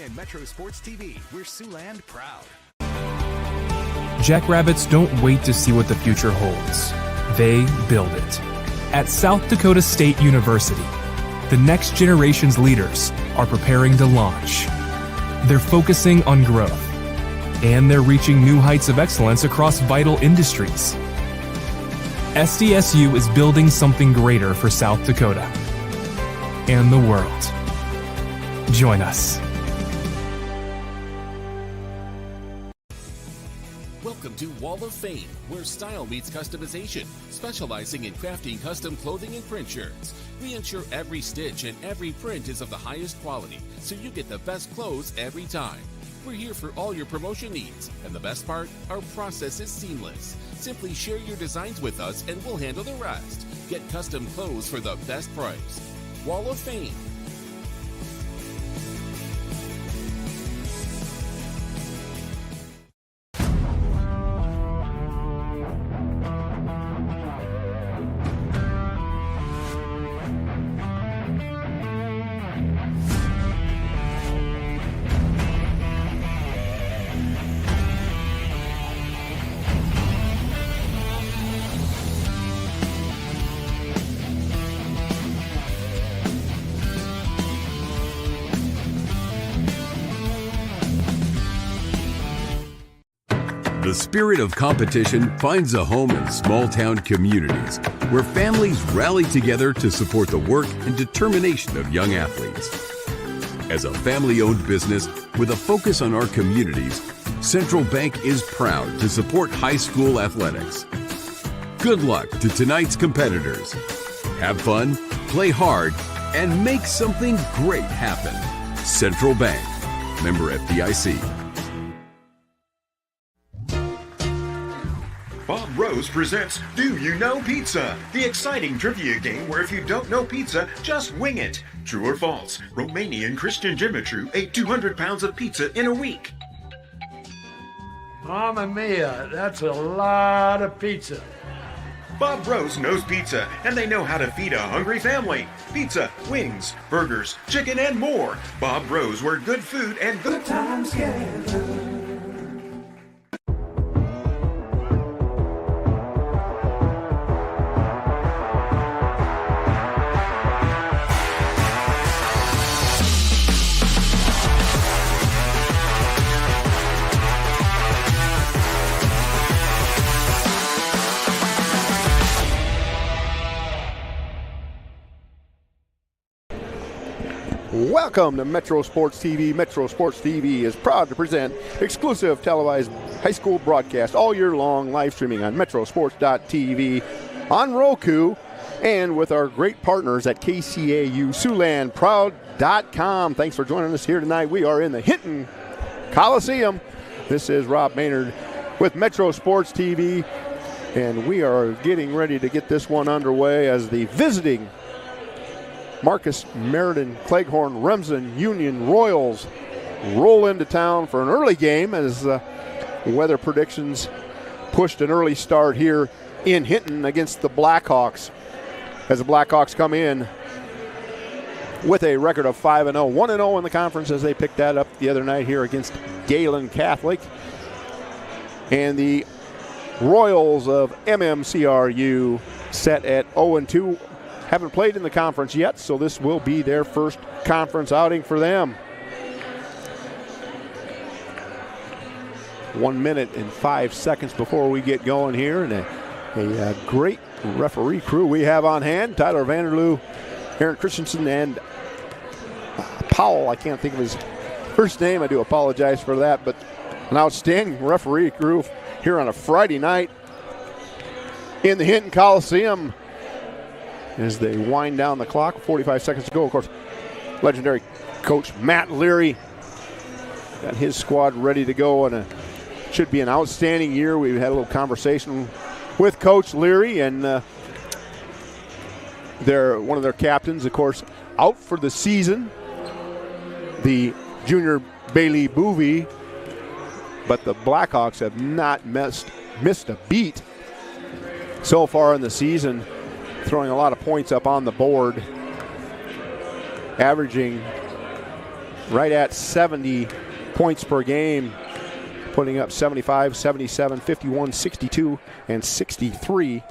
and Metro Sports TV, we're Siouxland proud. Jackrabbits don't wait to see what the future holds. They build it. At South Dakota State University, the next generation's leaders are preparing to launch. They're focusing on growth, and they're reaching new heights of excellence across vital industries. SDSU is building something greater for South Dakota and the world. Join us. Welcome to Wall of Fame, where style meets customization, specializing in crafting custom clothing and print shirts. We ensure every stitch and every print is of the highest quality, so you get the best clothes every time. We're here for all your promotion needs, and the best part, our process is seamless. Simply share your designs with us and we'll handle the rest. Get custom clothes for the best price. Wall of Fame. The spirit of competition finds a home in small-town communities where families rally together to support the work and determination of young athletes. As a family-owned business with a focus on our communities, Central Bank is proud to support high school athletics. Good luck to tonight's competitors. Have fun, play hard, and make something great happen. Central Bank, member FDIC. Bob Rose presents Do You Know Pizza? The exciting trivia game where if you don't know pizza, just wing it. True or false? Romanian Christian Mmcru ate 200 pounds of pizza in a week. Mamma mia, that's a lot of pizza. Bob Rose knows pizza, and they know how to feed a hungry family. Pizza, wings, burgers, chicken, and more. Bob Rose, where good food and good times gather. Welcome to Metro Sports TV. Metro Sports TV is proud to present exclusive televised high school broadcast all year long, live streaming on metrosports.tv, on Roku, and with our great partners at KCAU, SiouxlandProud.com. Thanks for joining us here tonight. We are in the Hinton Coliseum. This is Rob Maynard with Metro Sports TV, and we are getting ready to get this one underway as the visiting Marcus, Meriden, Cleghorn, Remsen, Union, Royals roll into town for an early game as weather predictions pushed an early start here in Hinton against the Blackhawks. As the Blackhawks come in with a record of 5-0, 1-0 in the conference as they picked that up the other night here against Galen Catholic. And the Royals of MMCRU set at 0-2. Haven't played in the conference yet, so this will be their first conference outing for them. 1 minute and 5 seconds before we get going here, and a great referee crew we have on hand. Tyler Vanderloo, Aaron Christensen, and Powell. I can't think of his first name. I do apologize for that, but an outstanding referee crew here on a Friday night in the Hinton Coliseum. As they wind down the clock, 45 seconds to go. Of course, legendary coach Matt Leary got his squad ready to go, and it should be an outstanding year. We've had a little conversation with Coach Leary, and one of their captains, of course, out for the season, the junior Bailey Boovy, but the Blackhawks have not missed a beat so far in the season, throwing a lot of points up on the board, averaging right at 70 points per game, putting up 75, 77, 51, 62, and 63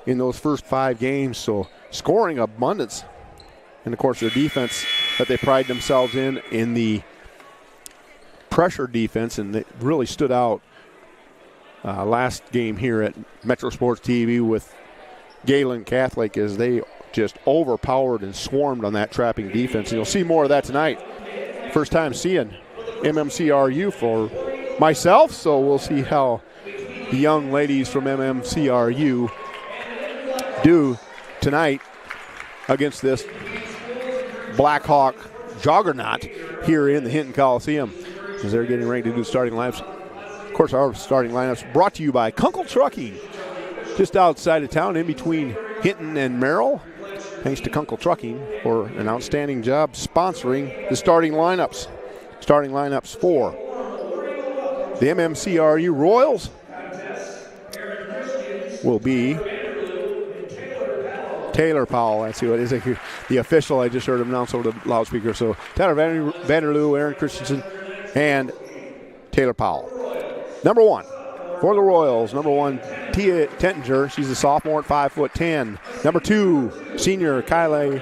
in those first 5 games. So scoring abundance. And, of course, their defense that they pride themselves in the pressure defense, and they really stood out last game here at Metro Sports TV with Galen Catholic as they just overpowered and swarmed on that trapping defense. And you'll see more of that tonight. First time seeing MMCRU for myself, so we'll see how the young ladies from MMCRU do tonight against this Blackhawk juggernaut here in the Hinton Coliseum as they're getting ready to do starting lineups. Of course, our starting lineups brought to you by Kunkel Trucking, just outside of town in between Hinton and Merrill. Thanks to Kunkel Trucking for an outstanding job sponsoring the starting lineups. Starting lineups for the MMCRU Royals will be Taylor Powell. That's who it is. The official, I just heard him announce over the loudspeaker. So Tyler Vanderloo, Aaron Christensen, and Taylor Powell. Number 1 for the Royals, number 1, Tia Tentinger. She's a sophomore at 5'10". Number 2, senior Kylie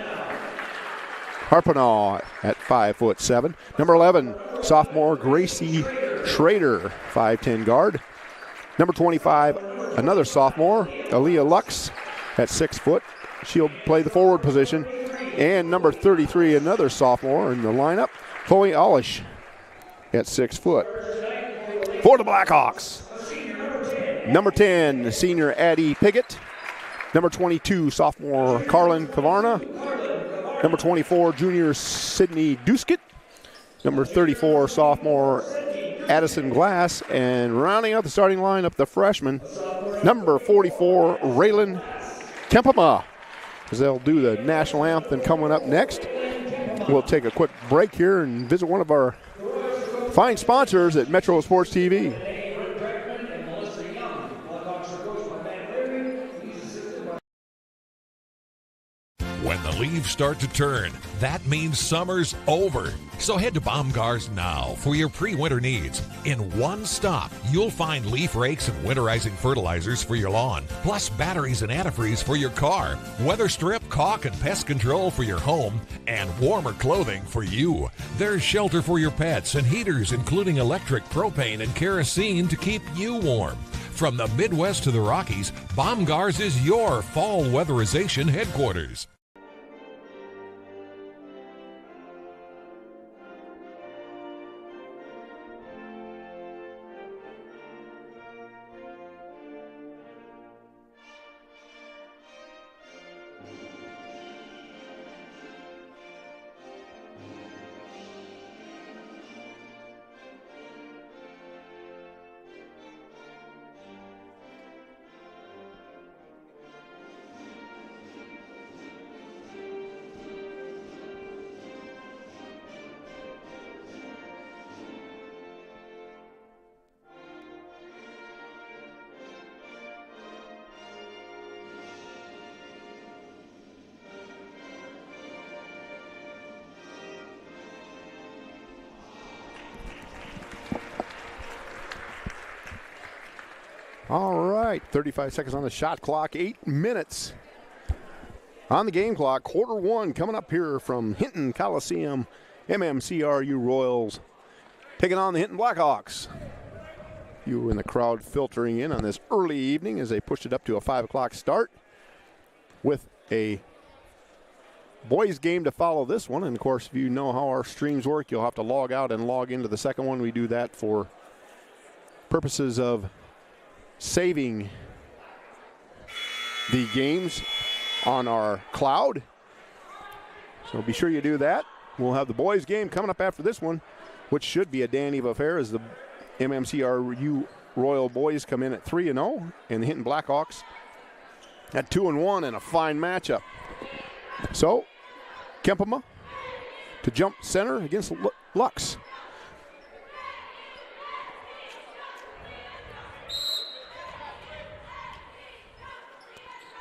Harpanaugh at 5'7". Number 11, sophomore Gracie Schrader, 5'10" guard. Number 25, another sophomore, Aaliyah Lux at 6 foot. She'll play the forward position. And number 33, another sophomore in the lineup, Chloe Olish at 6 foot. For the Blackhawks, number 10, senior Addie Piggott. Number 22, sophomore Carlin Kavarna. Number 24, junior Sydney Duskett. Number 34, sophomore Addison Glass. And rounding out the starting lineup, the freshman, number 44, Raylan Kempema, as they'll do the national anthem coming up next. We'll take a quick break here and visit one of our fine sponsors at Metro Sports TV. When the leaves start to turn, that means summer's over. So head to Baumgars now for your pre-winter needs. In one stop, you'll find leaf rakes and winterizing fertilizers for your lawn, plus batteries and antifreeze for your car, weather strip, caulk, and pest control for your home, and warmer clothing for you. There's shelter for your pets and heaters, including electric, propane, and kerosene to keep you warm. From the Midwest to the Rockies, Baumgars is your fall weatherization headquarters. All right, 35 seconds on the shot clock, 8 minutes on the game clock. Quarter 1 coming up here from Hinton Coliseum. MMCRU Royals taking on the Hinton Blackhawks. You in the crowd filtering in on this early evening as they pushed it up to a 5 o'clock start with a boys game to follow this one. And, of course, if you know how our streams work, you'll have to log out and log into the second one. We do that for purposes of saving the games on our cloud. So be sure you do that. We'll have the boys game coming up after this one, which should be a Dan Eva affair as the MMCRU Royal boys come in at 3-0 and the Hinton Blackhawks at 2-1 in a fine matchup. So Kempema to jump center against Lux.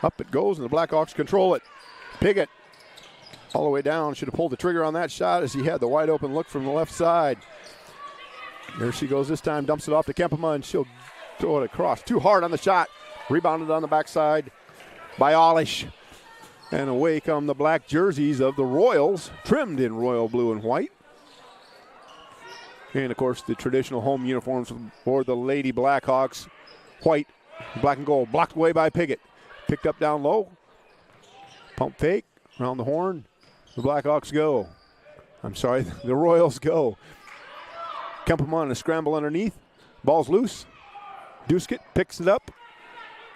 Up it goes, and the Blackhawks control it. Piggott all the way down. Should have pulled the trigger on that shot as he had the wide open look from the left side. There she goes this time, dumps it off to Kempema, and she'll throw it across. Too hard on the shot. Rebounded on the backside by Olish. And away come the black jerseys of the Royals, trimmed in royal blue and white. And, of course, the traditional home uniforms for the Lady Blackhawks. White, black and gold, blocked away by Piggott. Picked up down low. Pump fake, around the horn. The Blackhawks go. I'm sorry, the Royals go. Kempema on a scramble underneath. Ball's loose. Duskett picks it up.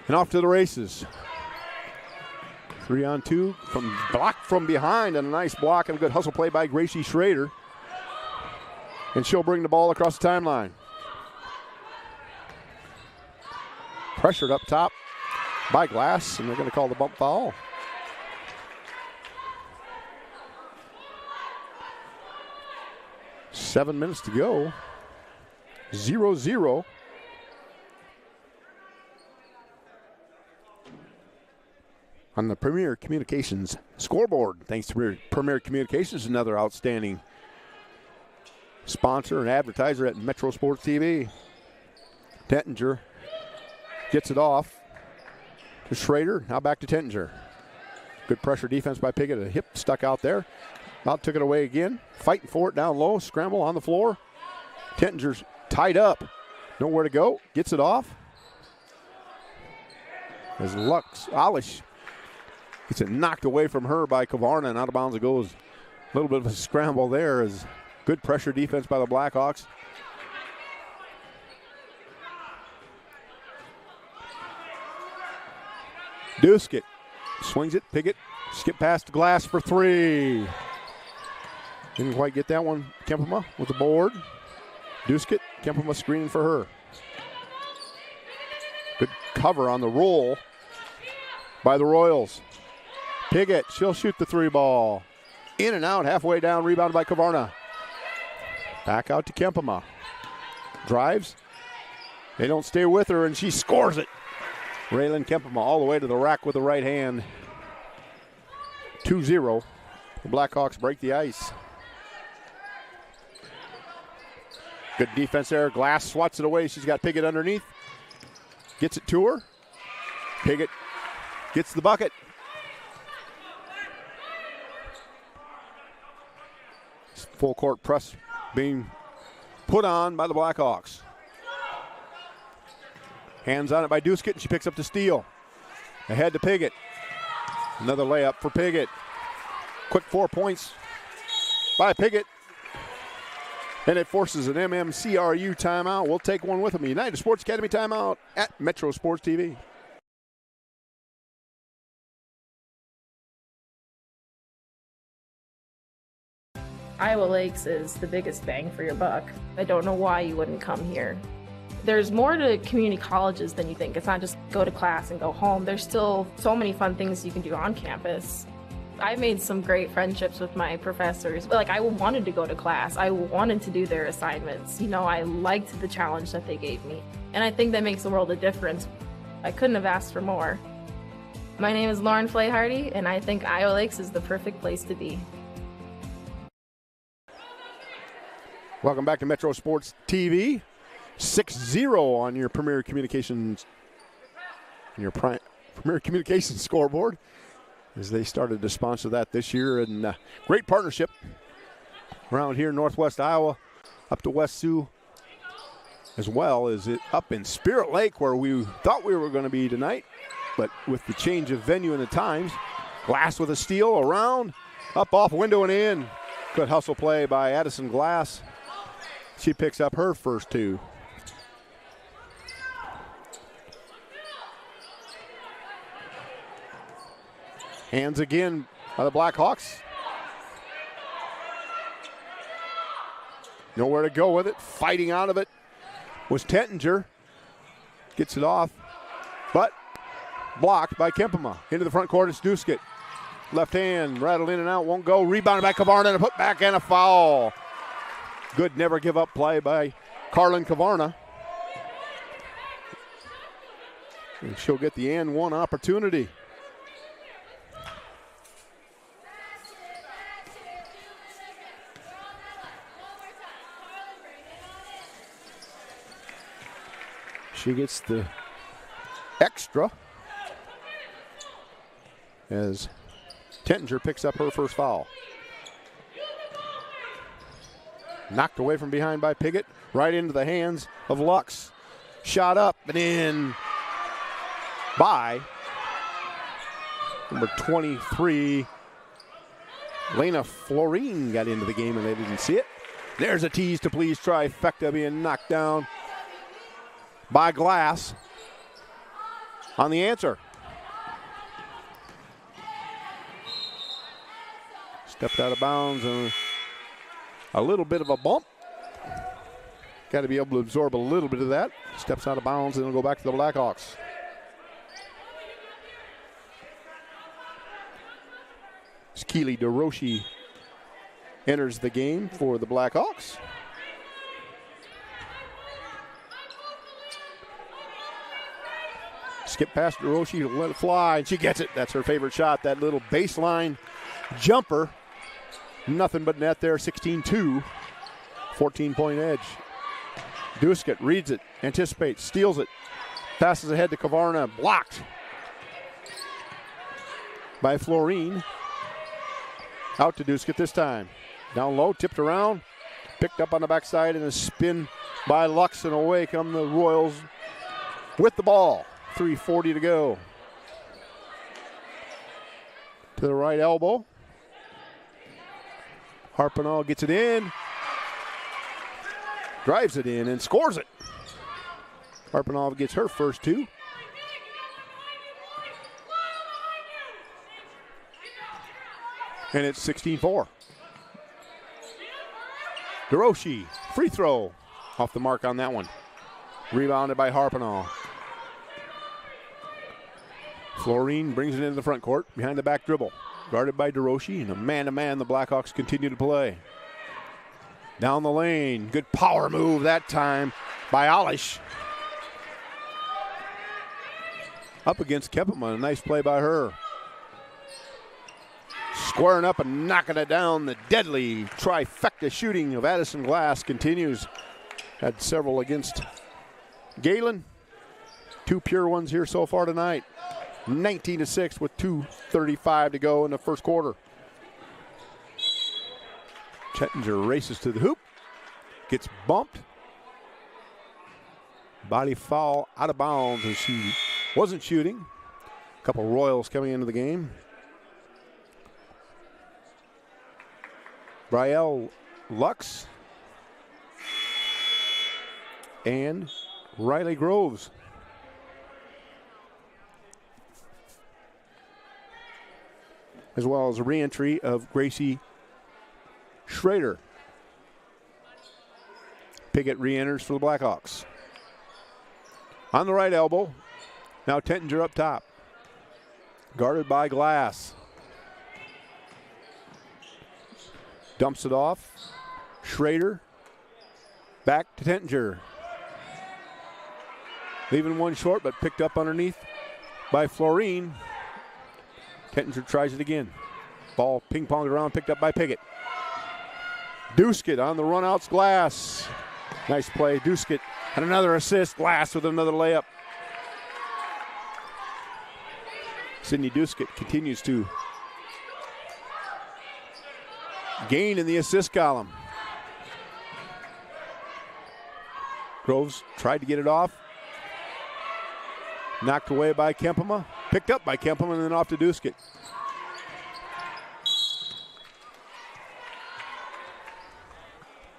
And off to the races. 3-on-2 from blocked from behind, and a nice block and a good hustle play by Gracie Schrader. And she'll bring the ball across the timeline. Pressured up top by Glass, and they're going to call the bump foul. Seven minutes to go. 0-0. On the Premier Communications scoreboard. Thanks to Premier Communications, another outstanding sponsor and advertiser at Metro Sports TV. Tettinger gets it off to Schrader. Now back to Tettinger. Good pressure defense by Piggott. A hip stuck out there. About took it away again. Fighting for it down low. Scramble on the floor. Tettinger's tied up. Nowhere to go. Gets it off. As Olish gets it knocked away from her by Kavarna, and out of bounds it goes. A little bit of a scramble there as good pressure defense by the Blackhawks. Duskett swings it. Piggott skip past the Glass for three. Didn't quite get that one. Kempema with the board. Duskett, Kempema screening for her. Good cover on the roll by the Royals. Piggott, she'll shoot the three ball. In and out, halfway down, rebounded by Kavarna. Back out to Kempema. Drives. They don't stay with her, and she scores it. Raylan Kempema all the way to the rack with the right hand. 2-0. The Blackhawks break the ice. Good defense there. Glass swats it away. She's got Piggott underneath. Gets it to her. Piggott gets the bucket. Full court press being put on by the Blackhawks. Hands on it by Duskett, and she picks up the steal. Ahead to Piggott. Another layup for Piggott. Quick 4 points by Piggott. And it forces an MMCRU timeout. We'll take one with them. United Sports Academy timeout at Metro Sports TV. Iowa Lakes is the biggest bang for your buck. I don't know why you wouldn't come here. There's more to community colleges than you think. It's not just go to class and go home. There's still so many fun things you can do on campus. I made some great friendships with my professors. Like, I wanted to go to class. I wanted to do their assignments. You know, I liked the challenge that they gave me. And I think that makes a world of difference. I couldn't have asked for more. My name is Lauren Flay-Hardy, and I think Iowa Lakes is the perfect place to be. Welcome back to Metro Sports TV. 6-0 on your Premier Communications scoreboard, as they started to sponsor that this year. And great partnership around here in Northwest Iowa, up to West Sioux, as well as it up in Spirit Lake, where we thought we were going to be tonight. But with the change of venue and the times, Glass with a steal around, up off window and in. Good hustle play by Addison Glass. She picks up her first two. Hands again by the Blackhawks. Nowhere to go with it. Fighting out of it was Tettinger. Gets it off, but blocked by Kempema. Into the front court, it's Duskett. Left hand, rattled in and out, won't go. Rebounded by Kavarna, and a put back and a foul. Good never give up play by Carlin Kavarna. And she'll get the and one opportunity. She gets the extra as Tettinger picks up her first foul. Knocked away from behind by Piggott, right into the hands of Lux. Shot up and in by number 23, Lena Florine got into the game and they didn't see it. There's a tease to please trifecta being knocked down by Glass on the answer. Stepped out of bounds and a little bit of a bump. Got to be able to absorb a little bit of that. Steps out of bounds and it'll go back to the Blackhawks. Keely DeRoshi enters the game for the Blackhawks. Skip past DeRoshi to let it fly, and she gets it. That's her favorite shot, that little baseline jumper. Nothing but net there, 16-2, 14-point edge. Duskett reads it, anticipates, steals it, passes ahead to Kavarna, blocked by Florine. Out to Duskett this time. Down low, tipped around, picked up on the backside, and a spin by Lux, and away come the Royals with the ball. 3:40 to go. To the right elbow. Harpenall gets it in. Drives it in and scores it. Harpenall gets her first two. And it's 16-4. DeRoshi, free throw. Off the mark on that one. Rebounded by Harpenall. Florine brings it into the front court. Behind the back dribble. Guarded by DeRoshi. And a man-to-man the Blackhawks continue to play. Down the lane. Good power move that time by Alish. Up against Kepema. A nice play by her. Squaring up and knocking it down. The deadly trifecta shooting of Addison Glass continues. Had several against Galen. Two pure ones here so far tonight. 19-6 with 2:35 to go in the first quarter. Tettinger races to the hoop. Gets bumped. Body foul out of bounds as she wasn't shooting. A couple Royals coming into the game. Brielle Lux and Riley Groves. As well as a re-entry of Gracie Schrader. Piggott re-enters for the Blackhawks. On the right elbow, now Tettinger up top. Guarded by Glass. Dumps it off. Schrader. Back to Tettinger. Leaving one short, but picked up underneath by Florine. Tettinger tries it again. Ball ping-ponged around, picked up by Piggott. Duskett on the run-outs, Glass. Nice play, Duskett. And another assist, Glass with another layup. Sydney Duskett continues to gain in the assist column. Groves tried to get it off. Knocked away by Kempema. Picked up by Kempema and then off to Duskett.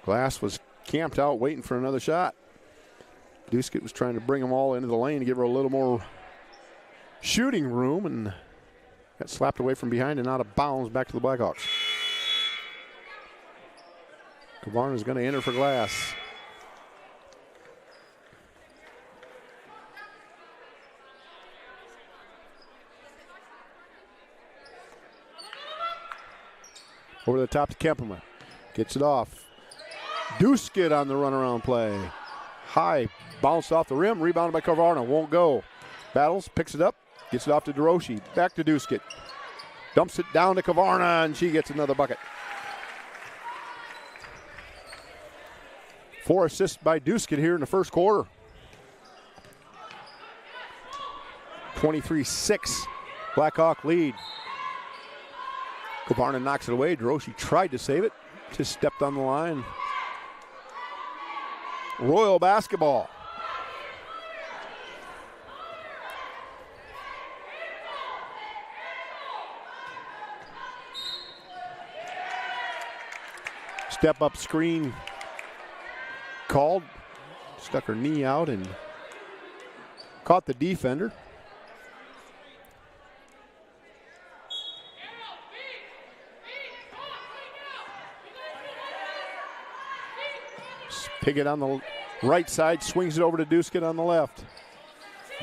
Glass was camped out waiting for another shot. Duskett was trying to bring them all into the lane to give her a little more shooting room and got slapped away from behind and out of bounds back to the Blackhawks. Kavarna is going to enter for Glass. Over the top to Kempema. Gets it off. Duskett on the runaround play. High, bounced off the rim, rebounded by Kavarna. Won't go. Battles, picks it up, gets it off to DeRoshi. Back to Duskett. Dumps it down to Kavarna, and she gets another bucket. 4 assists by Duskett here in the first quarter. 23-6 Blackhawk lead. Kavarna knocks it away. DeRoche tried to save it. Just stepped on the line. Royal basketball. Step up screen called. Stuck her knee out and caught the defender. Piggott on the right side, swings it over to Duskett on the left.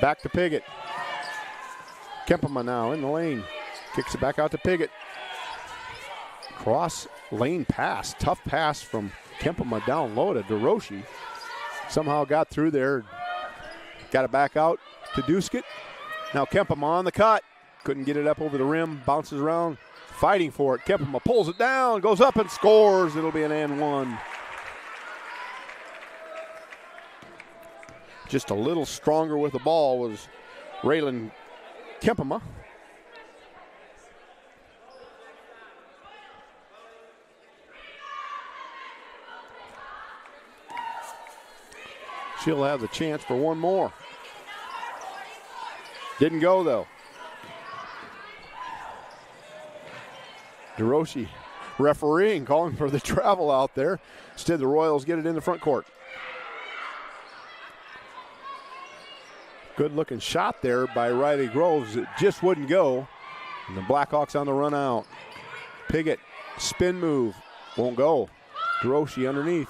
Back to Piggott. Kempema now in the lane. Kicks it back out to Piggott. Cross lane pass. Tough pass from Kempema down low to DeRoche. Somehow got through there. Got it back out to Duskett. Now Kempema on the cut. Couldn't get it up over the rim. Bounces around. Fighting for it. Kempema pulls it down. Goes up and scores. It'll be an and one. Just a little stronger with the ball was Raylan Kempema. She'll have the chance for one more. Didn't go though. DeRoche refereeing, calling for the travel out there. Instead, the Royals get it in the front court. Good looking shot there by Riley Groves. It just wouldn't go. And the Blackhawks on the run out. Piggott, spin move, won't go. DeRoche underneath.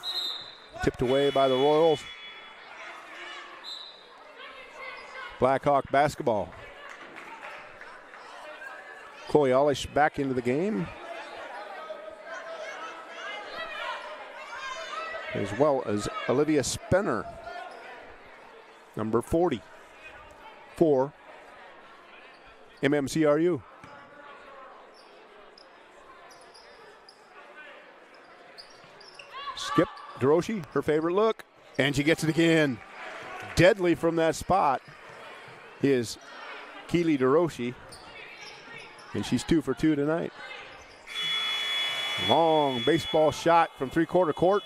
Tipped away by the Royals. Blackhawk basketball. Chloe Olish back into the game. As well as Olivia Spenner, number 40 for MMCRU. Skip DeRoche, her favorite look, and she gets it again. Deadly from that spot is Keely DeRoche, and she's 2 for 2 tonight. Long baseball shot from three-quarter court.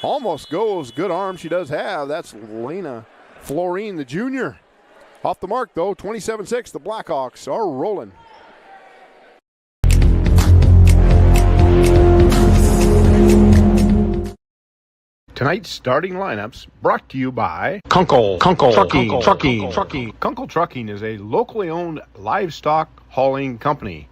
Almost goes. Good arm she does have. That's Lena Florine, the junior. Off the mark, though, 27-6. The Blackhawks are rolling. Tonight's starting lineups brought to you by Kunkel Trucking. Kunkel Trucking is a locally owned livestock hauling company.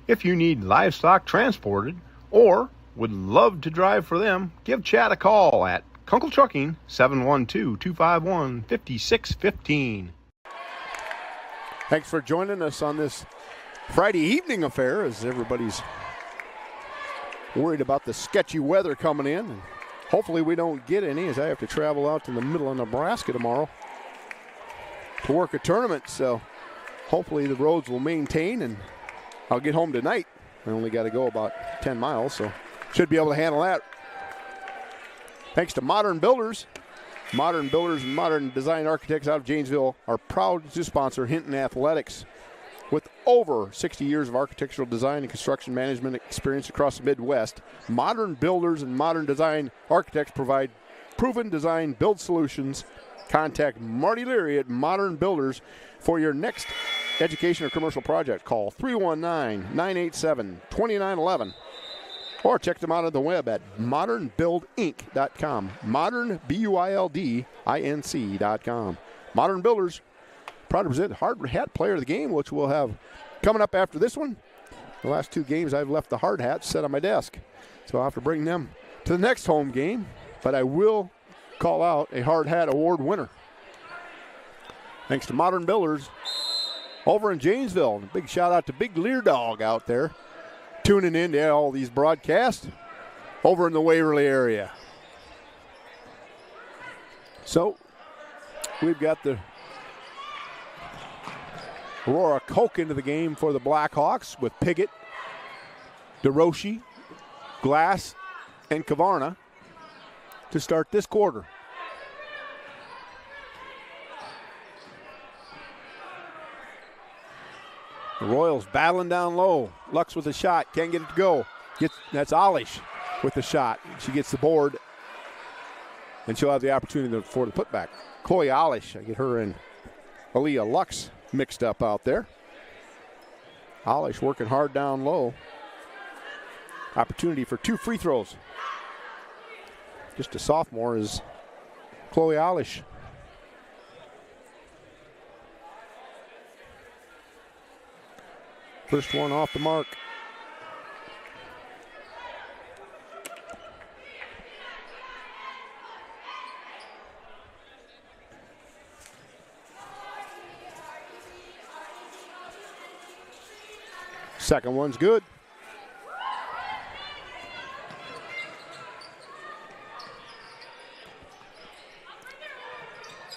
If you need livestock transported or would love to drive for them, give Chad a call at Kunkel Trucking, 712-251-5615. Thanks for joining us on this Friday evening affair as everybody's worried about the sketchy weather coming in. And hopefully we don't get any, as I have to travel out to the middle of Nebraska tomorrow to work a tournament. So hopefully the roads will maintain and I'll get home tonight. I only got to go about 10 miles, so should be able to handle that. Thanks to Modern Builders. Modern Builders and Modern Design Architects out of Janesville are proud to sponsor Hinton Athletics. With over 60 years of architectural design and construction management experience across the Midwest, Modern Builders and Modern Design Architects provide proven design build solutions. Contact Marty Leary at Modern Builders for your next education or commercial project. Call 319-987-2911 or check them out on the web at modernbuildinc.com. Modern, BUILDINC.com. Modern Builders, proud to present Hard Hat Player of the Game, which we'll have coming up after this one. The last 2 games I've left the hard hats set on my desk, so I'll have to bring them to the next home game, but I will call out a hard hat award winner. Thanks to Modern Builders over in Janesville. Big shout out to Big Lear Dog out there tuning in to all these broadcasts over in the Waverly area. So we've got the Aurora Koch into the game for the Blackhawks with Piggott, DeRoche, Glass, and Kavarna to start this quarter. The Royals battling down low. Lux with a shot. Can't get it to go. That's Alish with the shot. She gets the board. And she'll have the opportunity for the putback. Chloe Alish. I get her and Aaliyah Lux mixed up out there. Alish working hard down low. Opportunity for 2 free throws. Just a sophomore is Chloe Alish. First one off the mark. Second one's good.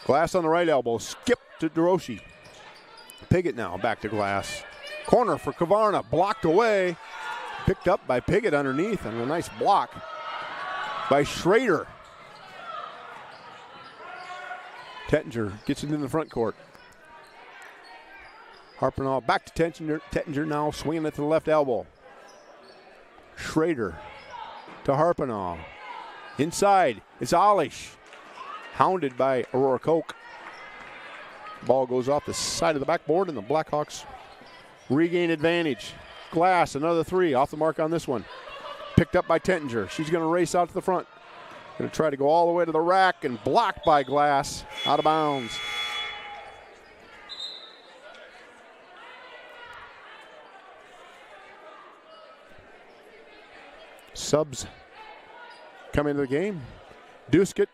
Glass on the right elbow. Skip to DeRoshi. Piggott now back to Glass. Corner for Kavarna. Blocked away. Picked up by Piggott underneath. And a nice block by Schrader. Tettinger gets it in the front court. Harpernall back to Tettinger. Tettinger now swinging it to the left elbow. Schrader to Harpernall. Inside, it's Alish. Hounded by Aurora Koch. Ball goes off the side of the backboard, and the Blackhawks regain advantage. Glass, another 3 off the mark on this one. Picked up by Tettinger. She's going to race out to the front. Going to try to go all the way to the rack, and blocked by Glass. Out of bounds. Subs come into the game. Duskett,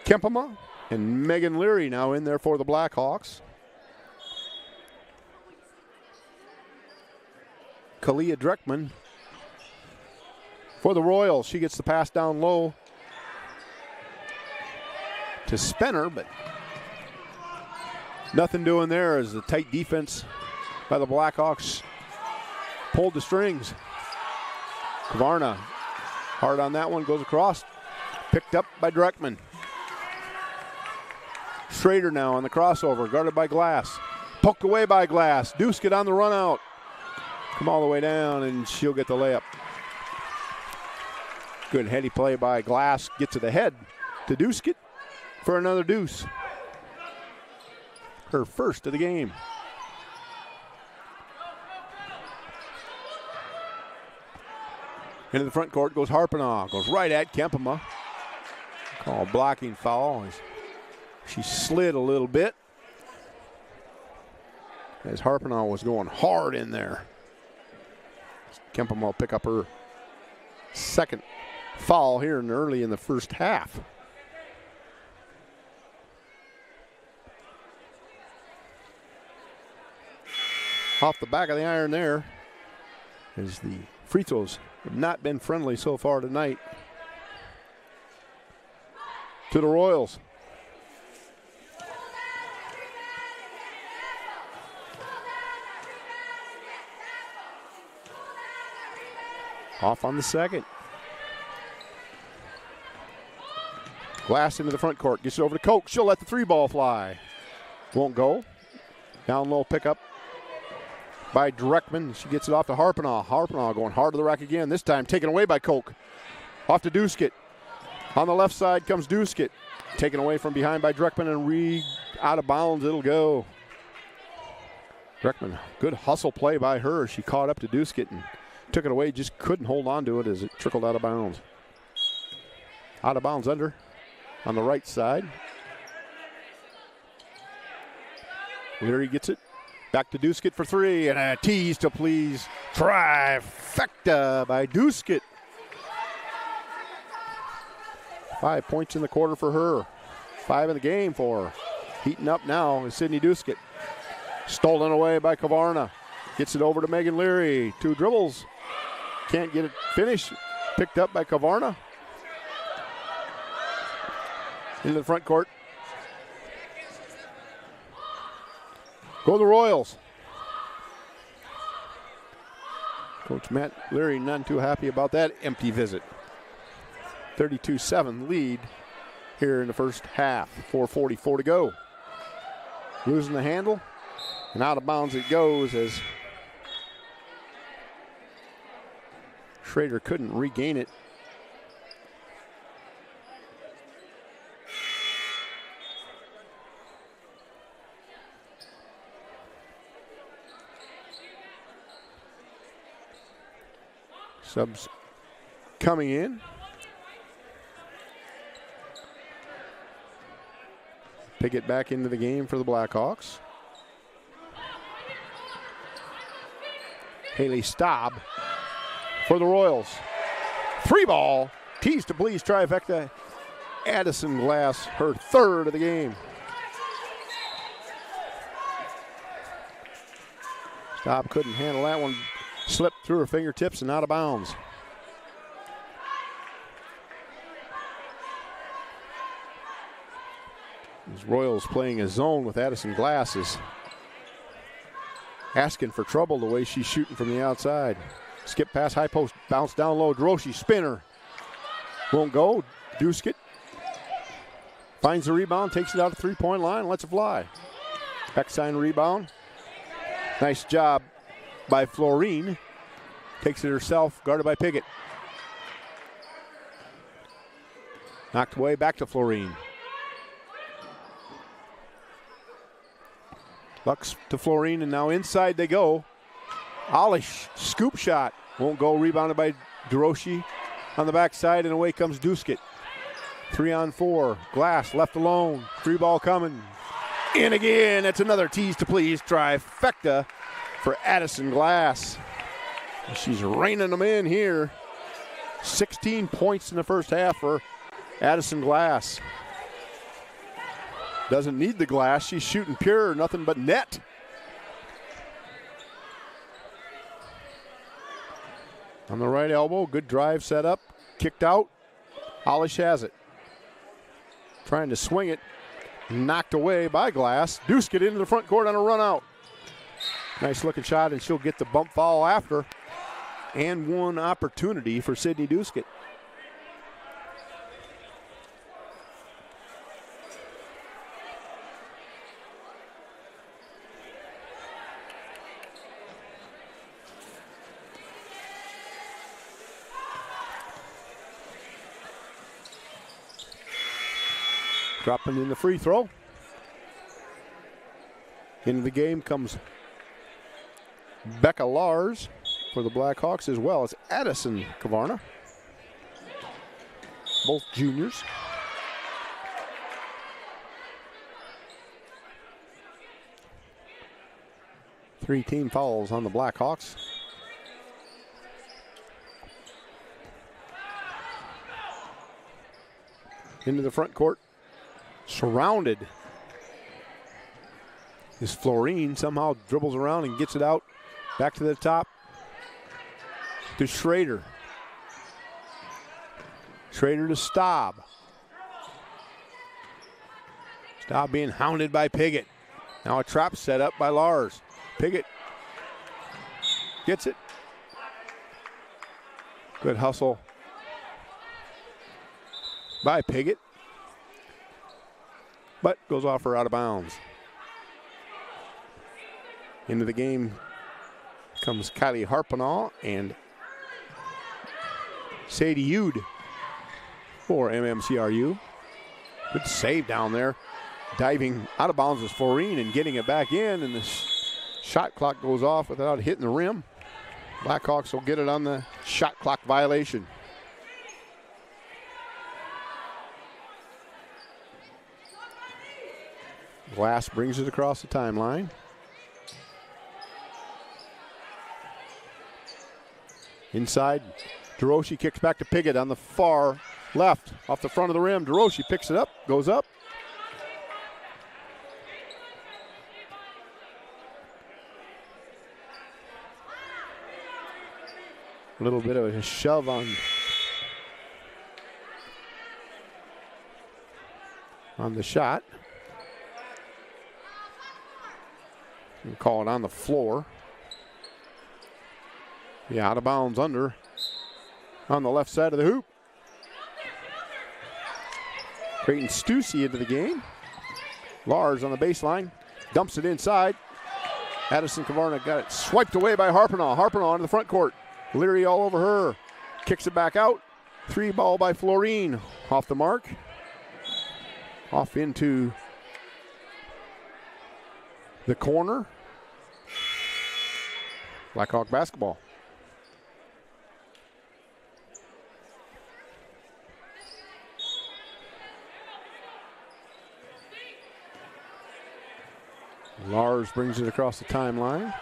Kempema, and Megan Leary now in there for the Blackhawks. Kalia Dreckman for the Royals. She gets the pass down low to Spenner, but nothing doing there as the tight defense by the Blackhawks pulled the strings. Kavarna hard on that one, goes across. Picked up by Dreckman. Schrader now on the crossover, guarded by Glass. Poked away by Glass. Duskett on the run out. Come all the way down, and she'll get the layup. Good heady play by Glass. Gets it ahead to Duskett for another deuce. Her first of the game. Into the front court goes Harpernall. Goes right at Kempema. Call blocking foul. She slid a little bit as Harpernall was going hard in there. Kempema will pick up her second foul here early in the first half. Off the back of the iron there as the free throws have not been friendly so far tonight to the Royals. Off on the second. Glass into the front court. Gets it over to Koch. She'll let the 3-ball fly. Won't go. Down low pickup by Dreckman. She gets it off to Harpernall. Harpernall going hard to the rack again. This time taken away by Koch. Off to Duskett. On the left side comes Duskett. Taken away from behind by Dreckman and out of bounds. It'll go. Dreckman, good hustle play by her. She caught up to Duskett and took it away, just couldn't hold on to it as it trickled out of bounds. Out of bounds under on the right side. Leary gets it. Back to Duskett for 3, and a tease to please. Trifecta by Duskett. 5 points in the quarter for her. 5 in the game for her. Heating up now is Sydney Duskett. Stolen away by Kavarna. Gets it over to Megan Leary. 2 dribbles. Can't get it finished. Picked up by Kavarna. Into the front court. Go the Royals. Coach Matt Leary not too happy about that empty visit. 32-7 lead here in the first half. 4:44 to go. Losing the handle. And out of bounds it goes as Schrader couldn't regain it. Subs coming in. Pickett back into the game for the Blackhawks. Haley Staub for the Royals. 3-ball. Tease to please trifecta. Addison Glass, her third of the game. Staub couldn't handle that one. Slipped through her fingertips and out of bounds. These Royals playing a zone with Addison Glass is asking for trouble the way she's shooting from the outside. Skip past high post, bounce down low. Droshi spinner. Won't go. Duskett finds the rebound, takes it out of the three-point line, lets it fly. Backside rebound. Nice job by Florine. Takes it herself, guarded by Pickett. Knocked away, back to Florine. Bucks to Florine, and now inside they go. Olish, scoop shot. Won't go, rebounded by Duroshi on the backside, and away comes Duskett. 3-on-4. Glass left alone. 3-ball coming. In again. That's another tease to please. Trifecta for Addison Glass. She's reining them in here. 16 points in the first half for Addison Glass. Doesn't need the glass. She's shooting pure, nothing but net. On the right elbow, good drive set up. Kicked out. Olish has it. Trying to swing it. Knocked away by Glass. Duskett into the front court on a run out. Nice looking shot, and she'll get the bump foul after. And one opportunity for Sydney Duskett. Dropping in the free throw. Into the game comes Becca Lars for the Blackhawks, as well as Addison Kavarna. Both juniors. Three team fouls on the Blackhawks. Into the front court. Surrounded is Florine. Somehow dribbles around and gets it out. Back to the top to Schrader. Schrader to Staub. Staub being hounded by Piggott. Now a trap set up by Lars. Piggott gets it. Good hustle by Piggott. But goes off her out of bounds. Into the game comes Kylie Harpenall and Sadie Ude for MMCRU. Good save down there. Diving out of bounds was Florine and getting it back in, and the shot clock goes off without hitting the rim. Blackhawks will get it on the shot clock violation. Glass brings it across the timeline. Inside, Duroshi kicks back to Piggott on the far left, off the front of the rim. Duroshi picks it up, goes up. A little bit of a shove on the shot. And call it on the floor. Yeah, out of bounds under on the left side of the hoop. Creighton Stussy into the game. Lars on the baseline, dumps it inside. Addison Kavarna got it swiped away by Harpinaugh. Harpinaugh into the front court. Leary all over her. Kicks it back out. 3 ball by Florine. Off the mark. Off into the corner. Blackhawk basketball. Lars brings it across the timeline.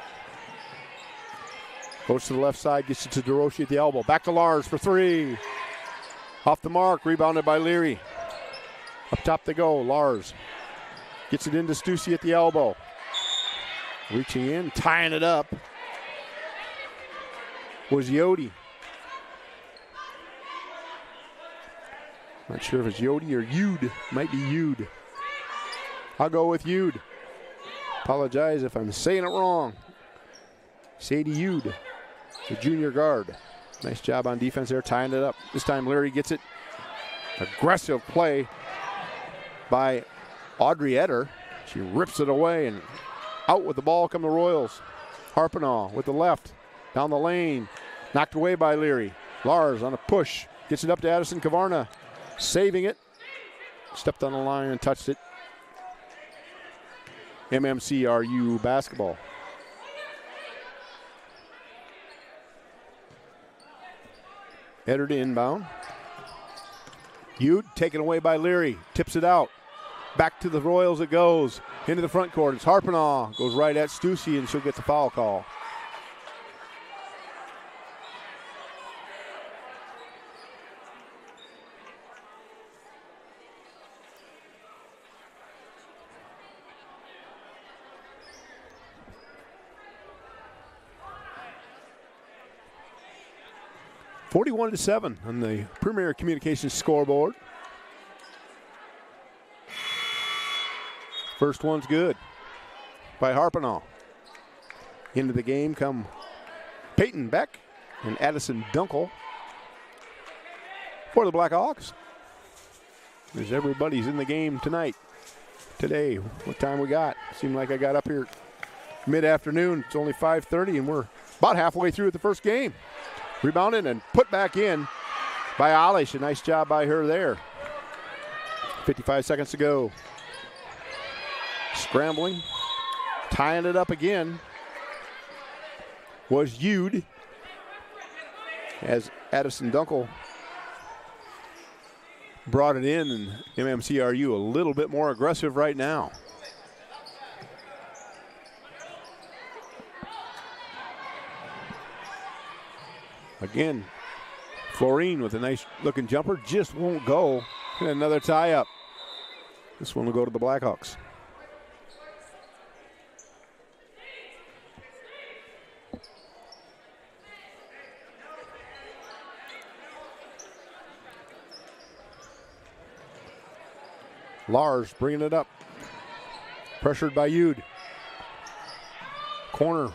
Goes to the left side, gets it to DeRoche at the elbow. Back to Lars for 3. Off the mark, rebounded by Leary. Up top they go, Lars. Gets it into Stussy at the elbow. Reaching in, tying it up was Yodi. Not sure if it's Yodi or Yude. Might be Yude. I'll go with Yude. Apologize if I'm saying it wrong. Sadie Yude, the junior guard. Nice job on defense there, tying it up. This time Leary gets it. Aggressive play by Audrey Etter. She rips it away and out with the ball come the Royals. Harpinaugh with the left, down the lane. Knocked away by Leary. Lars on a push. Gets it up to Addison Kavarna. Saving it. Stepped on the line and touched it. MMCRU basketball. Etter to inbound. Yude taken away by Leary. Tips it out. Back to the Royals it goes. Into the front court. It's Harpinaugh. Goes right at Stussy and she'll get the foul call. (41-7) on the Premier Communications scoreboard. First one's good by Harpinaugh. Into the game come Peyton Beck and Addison Dunkel for the Blackhawks. As everybody's in the game tonight. Today, what time we got? Seemed like I got up here mid-afternoon. It's only 5:30 and we're about halfway through the first game. Rebounded and put back in by Alish. A nice job by her there. 55 seconds to go. Scrambling. Tying it up again was Yude. As Addison Dunkel brought it in, and MMCRU a little bit more aggressive right now. Again, Florine with a nice looking jumper, just won't go. And another tie up. This one will go to the Blackhawks. Lars bringing it up. Pressured by Yude. Corner.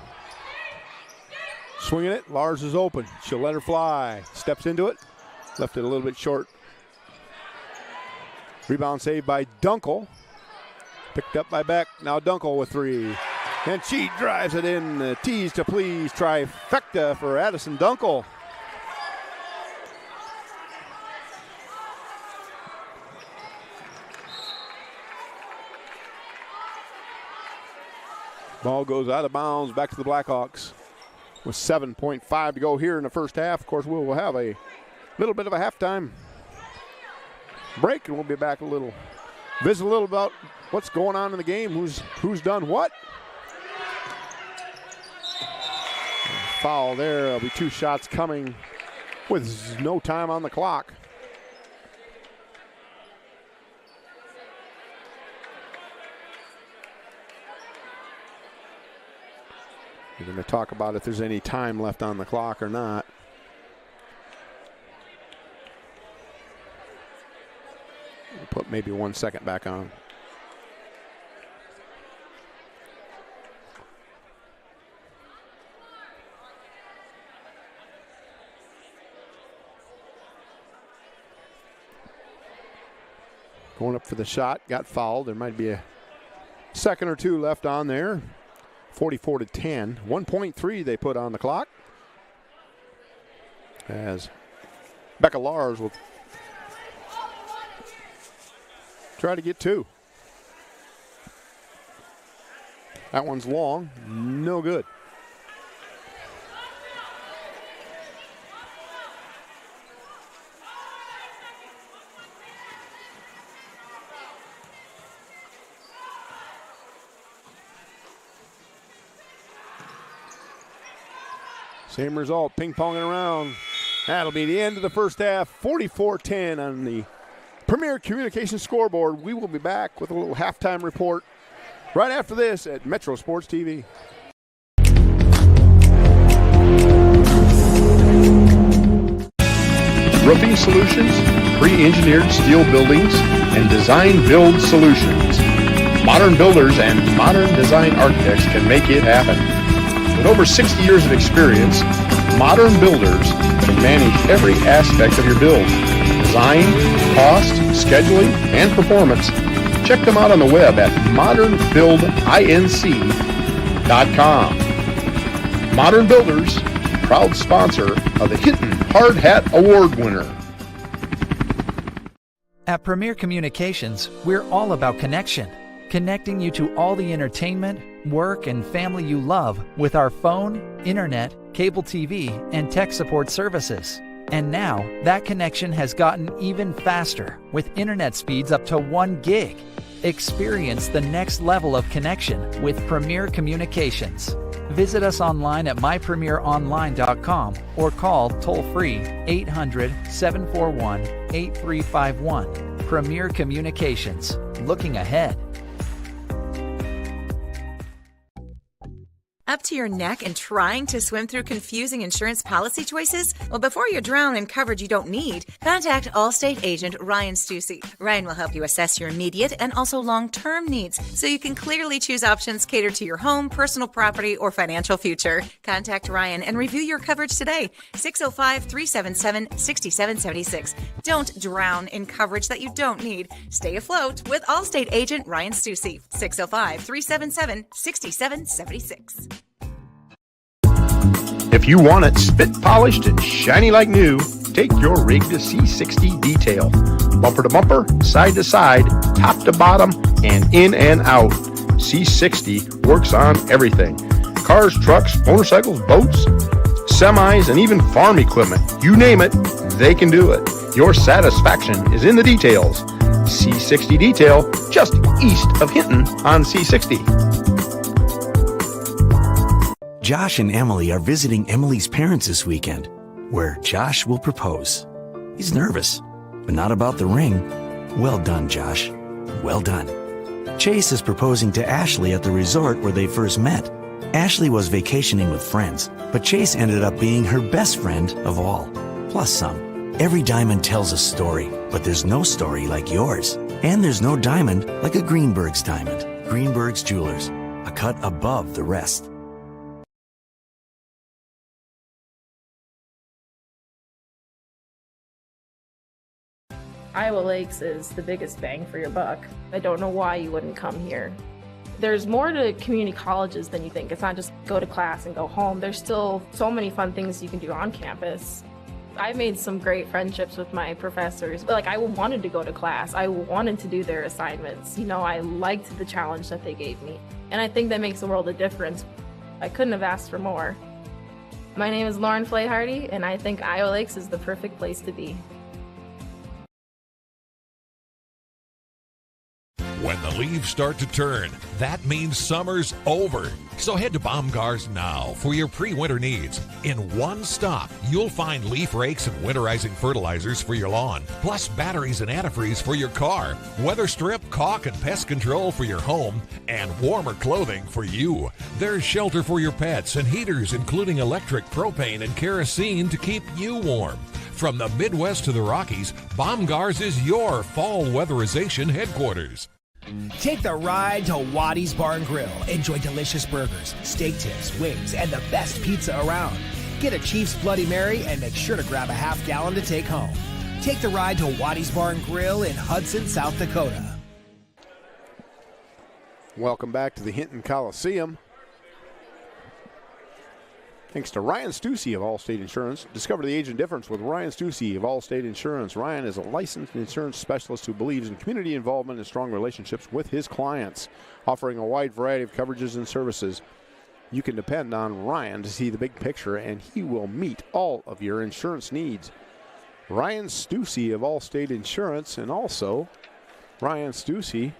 Swinging it. Lars is open. She'll let her fly. Steps into it. Left it a little bit short. Rebound saved by Dunkel. Picked up by Beck. Now Dunkel with 3. And she drives it in. Tease to please. Trifecta for Addison Dunkel. Ball goes out of bounds, back to the Blackhawks with 7.5 to go here in the first half. Of course, we'll have a little bit of a halftime break, and we'll be back visit a little about what's going on in the game, who's done what. Foul there. There'll be 2 shots coming with no time on the clock. We're going to talk about if there's any time left on the clock or not. We'll put maybe 1 second back on. Going up for the shot, got fouled. There might be a second or 2 left on there. 44-10. 1.3 they put on the clock. As Becca Lars will try to get 2. That one's long, no good. Same result, ping-ponging around. That'll be the end of the first half, 44-10 on the Premier Communications scoreboard. We will be back with a little halftime report right after this at Metro Sports TV. Roofing solutions, pre-engineered steel buildings, and design-build solutions. Modern builders and modern design architects can make it happen. With over 60 years of experience, Modern Builders can manage every aspect of your build. Design, cost, scheduling, and performance. Check them out on the web at modernbuildinc.com. Modern Builders, proud sponsor of the Hinton Hard Hat Award winner. At Premier Communications, we're all about connection. Connecting you to all the entertainment, work, and family you love with our phone, internet, cable TV, and tech support services. And now, that connection has gotten even faster with internet speeds up to 1 gig. Experience the next level of connection with Premier Communications. Visit us online at mypremieronline.com or call toll-free 800-741-8351. Premier Communications. Looking ahead. Up to your neck and trying to swim through confusing insurance policy choices? Well, before you drown in coverage you don't need, contact Allstate agent Ryan Stussy. Ryan will help you assess your immediate and also long-term needs so you can clearly choose options catered to your home, personal property, or financial future. Contact Ryan and review your coverage today. 605-377-6776. Don't drown in coverage that you don't need. Stay afloat with Allstate agent Ryan Stussy. 605-377-6776. If you want it spit polished and shiny like new, take your rig to C60 Detail. Bumper to bumper, side to side, top to bottom, and in and out. C60 works on everything. Cars, trucks, motorcycles, boats, semis, and even farm equipment. You name it, they can do it. Your satisfaction is in the details. C60 Detail, just east of Hinton on C60. Josh and Emily are visiting Emily's parents this weekend, where Josh will propose. He's nervous, but not about the ring. Well done, Josh. Well done. Chase is proposing to Ashley at the resort where they first met. Ashley was vacationing with friends, but Chase ended up being her best friend of all, plus some. Every diamond tells a story, but there's no story like yours. And there's no diamond like a Greenberg's diamond. Greenberg's Jewelers, a cut above the rest. Iowa Lakes is the biggest bang for your buck. I don't know why you wouldn't come here. There's more to community colleges than you think. It's not just go to class and go home. There's still so many fun things you can do on campus. I made some great friendships with my professors. Like, I wanted to go to class. I wanted to do their assignments. You know, I liked the challenge that they gave me. And I think that makes a world of difference. I couldn't have asked for more. My name is Lauren Flay-Hardy, and I think Iowa Lakes is the perfect place to be. When the leaves start to turn, that means summer's over. So head to Baumgars now for your pre-winter needs. In one stop, you'll find leaf rakes and winterizing fertilizers for your lawn, plus batteries and antifreeze for your car, weather strip, caulk, and pest control for your home, and warmer clothing for you. There's shelter for your pets and heaters, including electric, propane, and kerosene to keep you warm. From the Midwest to the Rockies, Baumgars is your fall weatherization headquarters. Take the ride to Waddy's Bar and Grill. Enjoy delicious burgers, steak tips, wings, and the best pizza around. Get a Chiefs Bloody Mary and make sure to grab a half-gallon to take home. Take the ride to Waddy's Bar and Grill in Hudson, South Dakota. Welcome back to the Hinton Coliseum. Thanks to Ryan Stussy of Allstate Insurance. Discover the agent difference with Ryan Stussy of Allstate Insurance. Ryan is a licensed insurance specialist who believes in community involvement and strong relationships with his clients, offering a wide variety of coverages and services. You can depend on Ryan to see the big picture, and he will meet all of your insurance needs. Ryan Stussy of Allstate Insurance, and also Ryan Stussy,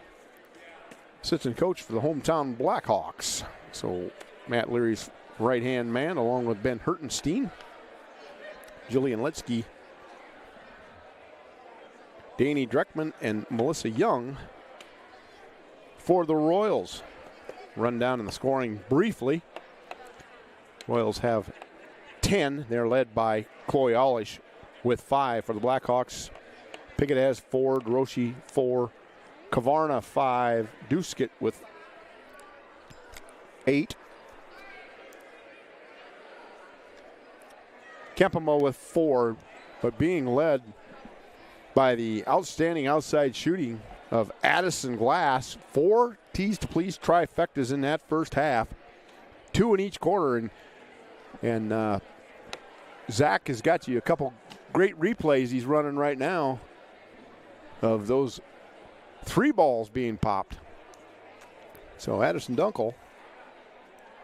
assistant coach for the hometown Blackhawks. So Matt Leary's right-hand man, along with Ben Hertenstein, Jillian Litsky, Danny Dreckman, and Melissa Young for the Royals. Run down in the scoring briefly. Royals have 10. They're led by Chloe Olish with 5 for the Blackhawks. Pickett has 4, Droshi 4, Kavarna 5, Duskett with 8. Kempemo with 4, but being led by the outstanding outside shooting of Addison Glass. 4 tees to please trifectas in that first half, 2 in each quarter, and Zach has got you a couple great replays he's running right now of those 3 balls being popped. So Addison Dunkel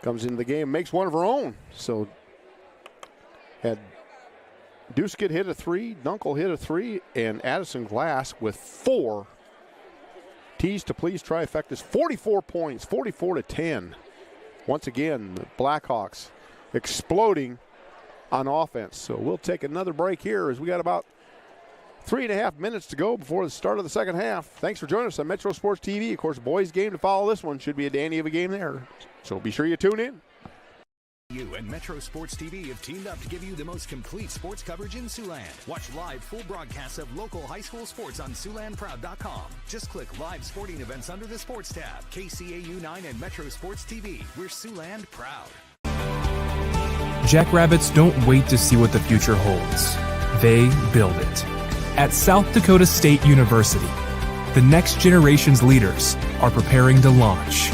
comes into the game, makes one of her own. So had Duskett hit a 3, Dunkel hit a 3, and Addison Glass with 4 tees to please trifectas, 44 points, 44-10. Once again, the Blackhawks exploding on offense. So we'll take another break here as we got about 3.5 minutes to go before the start of the second half. Thanks for joining us on Metro Sports TV. Of course, boys game to follow this one. Should be a dandy of a game there. So be sure you tune in. You and Metro Sports TV have teamed up to give you the most complete sports coverage in Siouxland. Watch live full broadcasts of local high school sports on SiouxlandProud.com. Just click live sporting events under the sports tab. KCAU 9 and Metro Sports TV. We're Siouxland proud. Jackrabbits don't wait to see what the future holds. They build it. At South Dakota State University, the next generation's leaders are preparing to launch.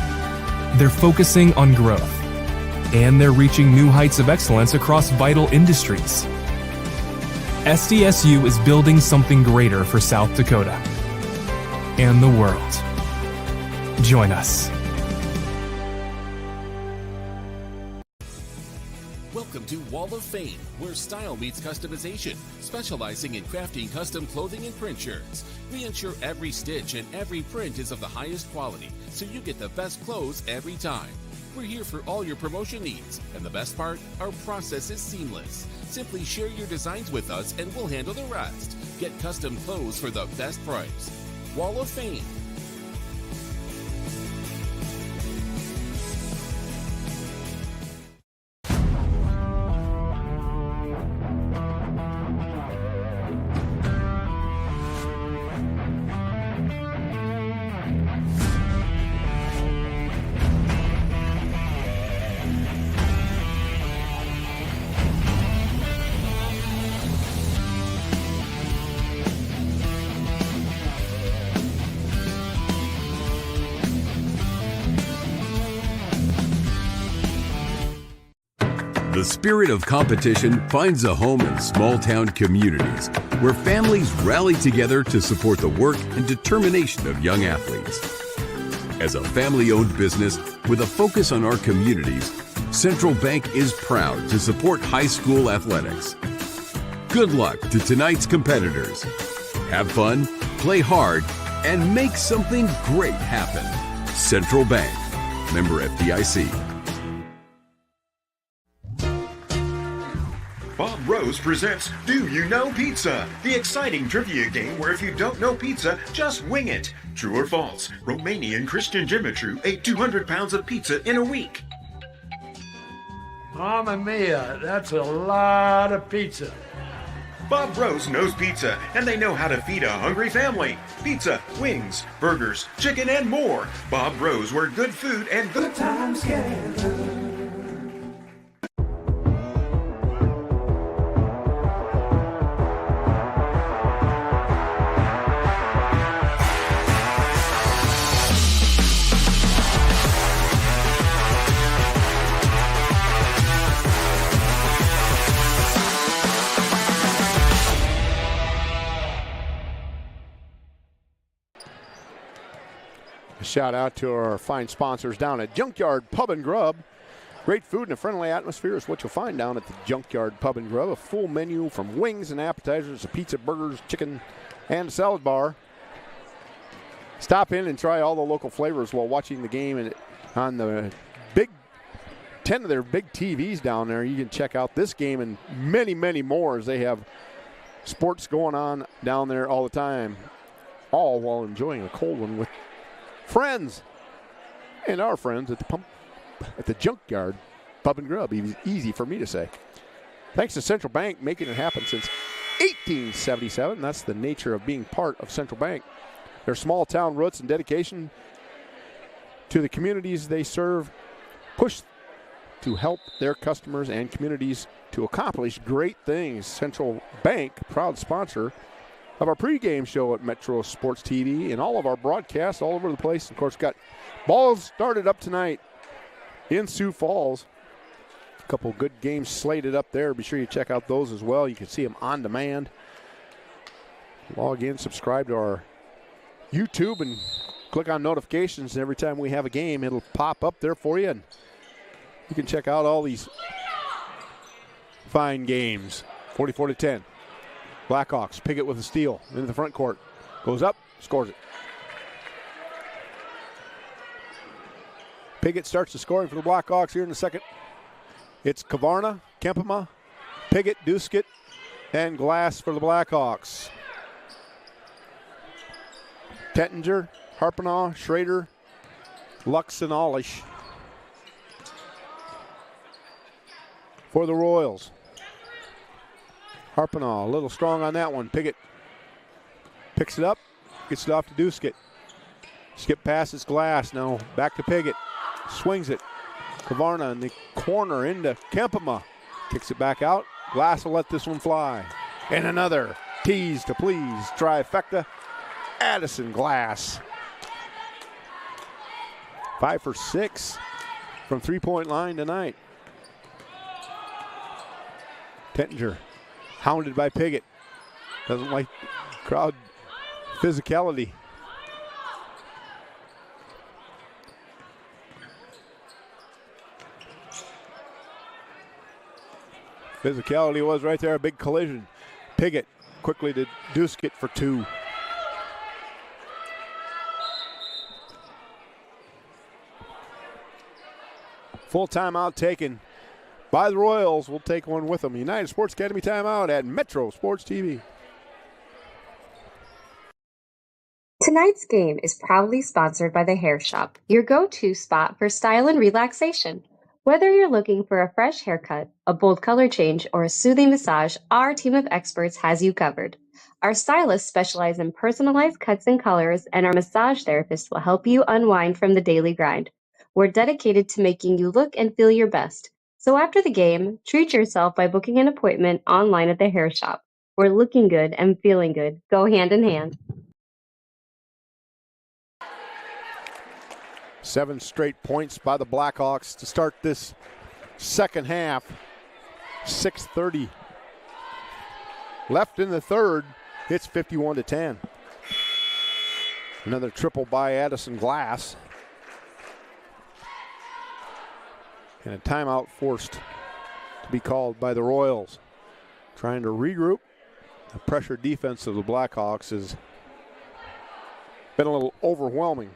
They're focusing on growth, and they're reaching new heights of excellence across vital industries. SDSU is building something greater for South Dakota and the world. Join us. Welcome to Wall of Fame, where style meets customization, specializing in crafting custom clothing and print shirts. We ensure every stitch and every print is of the highest quality, so you get the best clothes every time. We're here for all your promotion needs, and the best part, our process is seamless. Simply share your designs with us and we'll handle the rest. Get custom clothes for the best price. Wall of Fame. The spirit of competition finds a home in small-town communities where families rally together to support the work and determination of young athletes. As a family-owned business with a focus on our communities, Central Bank is proud to support high school athletics. Good luck to tonight's competitors. Have fun, play hard, and make something great happen. Central Bank, member FDIC. Bob Rose presents Do You Know Pizza? The exciting trivia game where if you don't know pizza, just wing it. True or false? Romanian Christian Mmcru ate 200 pounds of pizza in a week. Mamma mia, that's a lot of pizza. Bob Rose knows pizza, and they know how to feed a hungry family. Pizza, wings, burgers, chicken, and more. Bob Rose, where good food and good times gather. Shout out to our fine sponsors down at Junkyard Pub and Grub. Great food and a friendly atmosphere is what you'll find down at the Junkyard Pub and Grub. A full menu from wings and appetizers to pizza, burgers, chicken, and salad bar. Stop in and try all the local flavors while watching the game and on the 10 of their big TVs down there. You can check out this game and many, many more as they have sports going on down there all the time, all while enjoying a cold one with friends and our friends at the Junkyard Pub and Grub. Easy for me to say. Thanks to Central Bank making it happen since 1877. That's the nature of being part of Central Bank. Their small town roots and dedication to the communities they serve push to help their customers and communities to accomplish great things. Central Bank, proud sponsor of our pregame show at Metro Sports TV and all of our broadcasts all over the place. Of course, got balls started up tonight in Sioux Falls. A couple good games slated up there. Be sure you check out those as well. You can see them on demand. Log in, subscribe to our YouTube, and click on notifications. And every time we have a game, it'll pop up there for you. And you can check out all these fine games. 44-10. Blackhawks pick it with a steal into the front court. Goes up, scores it. Piggott starts the scoring for the Blackhawks here in the second. It's Kavarna, Kempema, Piggott, Duskett, and Glass for the Blackhawks. Tettinger, Harpenaugh, Schrader, Lux, and Olish for the Royals. Harpenaugh a little strong on that one. Piggott picks it up, gets it off to Duskett. Skip passes Glass, now back to Piggott. Swings it. Kavarna in the corner into Kempema. Kicks it back out. Glass will let this one fly. And another tease to please. Trifecta. Addison Glass. 5 for 6 from three-point line tonight. Tettinger hounded by Piggott. Doesn't like crowd physicality. Physicality was right there, a big collision. Piggott quickly to Duskett for 2. Full timeout taken by the Royals. We'll take one with them. United Sports Academy timeout at Metro Sports TV. Tonight's game is proudly sponsored by The Hair Shop, your go-to spot for style and relaxation. Whether you're looking for a fresh haircut, a bold color change, or a soothing massage, our team of experts has you covered. Our stylists specialize in personalized cuts and colors, and our massage therapists will help you unwind from the daily grind. We're dedicated to making you look and feel your best. So after the game, treat yourself by booking an appointment online at The Hair Shop, where looking good and feeling good go hand in hand. 7 straight points by the Blackhawks to start this second half. 6:30 left in the third. It's 51-10. Another triple by Addison Glass. And a timeout forced to be called by the Royals. Trying to regroup. The pressure defense of the Blackhawks has been a little overwhelming.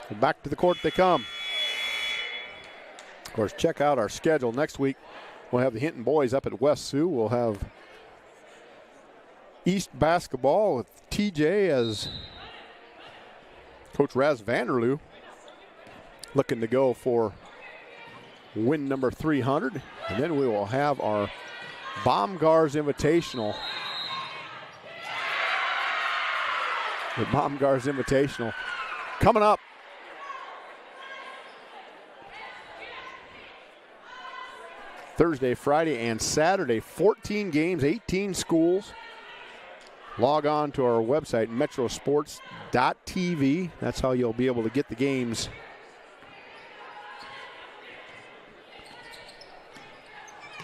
And back to the court they come. Of course, check out our schedule. Next week, we'll have the Hinton boys up at West Sioux. We'll have East basketball with TJ as Coach Raz Vanderloo looking to go for win number 300. And then we will have our Baumgars Invitational. The Baumgars Invitational coming up. Thursday, Friday, and Saturday. 14 games, 18 schools. Log on to our website, metrosports.tv. That's how you'll be able to get the games.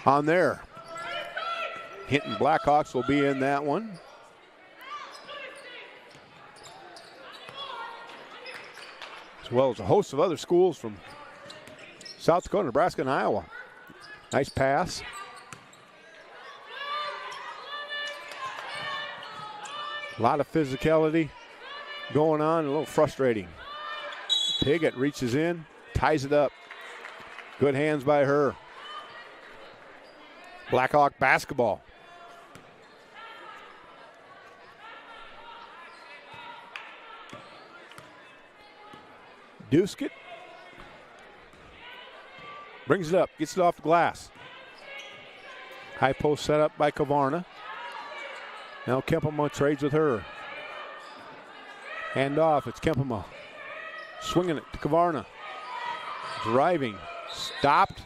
On there. Hinton Blackhawks will be in that one. As well as a host of other schools from South Dakota, Nebraska, and Iowa. Nice pass. A lot of physicality going on, a little frustrating. Piggott reaches in, ties it up. Good hands by her. Blackhawk basketball. Duskett brings it up, gets it off the glass. High post set up by Kavarna. Now Kempema trades with her. Hand off, it's Kempema. Swinging it to Kavarna. Driving, stopped.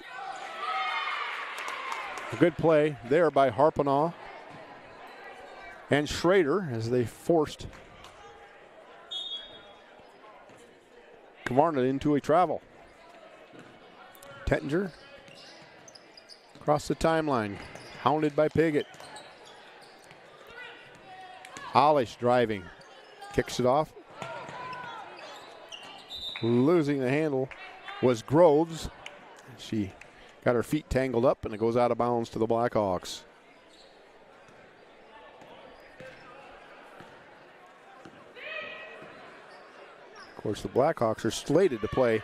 A good play there by Harpenaugh and Schrader as they forced Kavarna into a travel. Tettinger across the timeline, hounded by Piggott. Olish driving, kicks it off. Losing the handle was Groves. She got her feet tangled up and it goes out of bounds to the Blackhawks. Of course, the Blackhawks are slated to play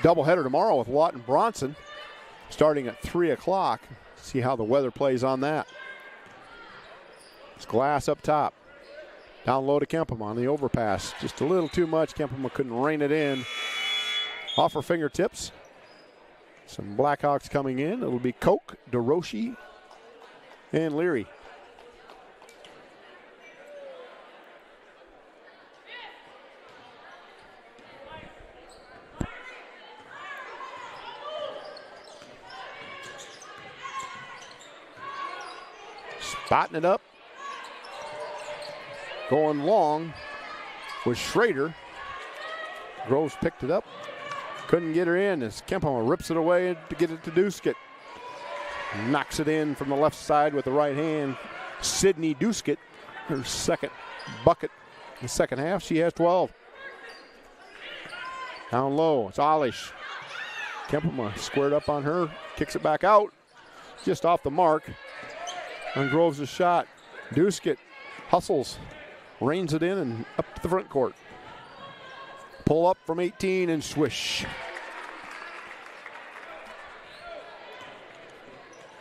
doubleheader tomorrow with Lawton Bronson starting at 3 o'clock. See how the weather plays on that. It's Glass up top. Down low to Kempema on the overpass. Just a little too much. Kempema couldn't rein it in. Off her fingertips. Some Blackhawks coming in. It'll be Koch, DeRoshi, and Leary. Spotting it up. Going long was Schrader. Groves picked it up. Couldn't get her in as Kempema rips it away to get it to Duskett. Knocks it in from the left side with the right hand. Sydney Duskett, her second bucket in the second half. She has 12. Down low, it's Olish. Kempema squared up on her, kicks it back out. Just off the mark on Groves' shot. Duskett hustles, reins it in and up to the front court. Pull up from 18 and swish.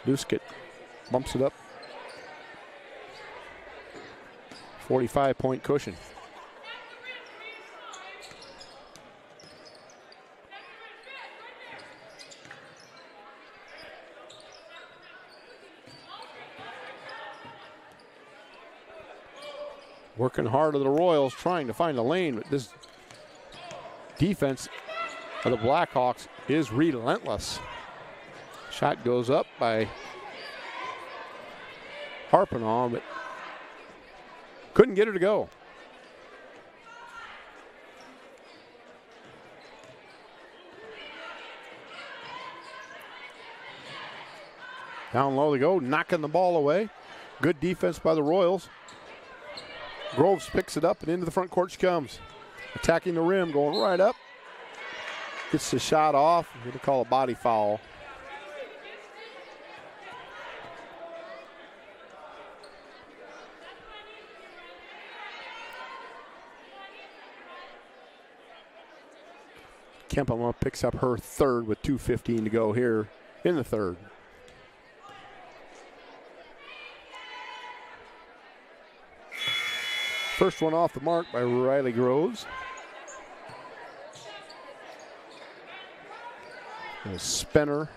Duskett bumps it up. 45-point cushion. Working hard of the Royals, trying to find a lane, but this defense of the Blackhawks is relentless. Shot goes up by Harpenaugh, but couldn't get her to go. Down low they go, knocking the ball away. Good defense by the Royals. Groves picks it up and into the front court she comes. Attacking the rim, going right up. Gets the shot off. We're going to call a body foul. Kempema picks up her third with 2:15 to go here in the third. First one off the mark by Riley Groves. As Spenner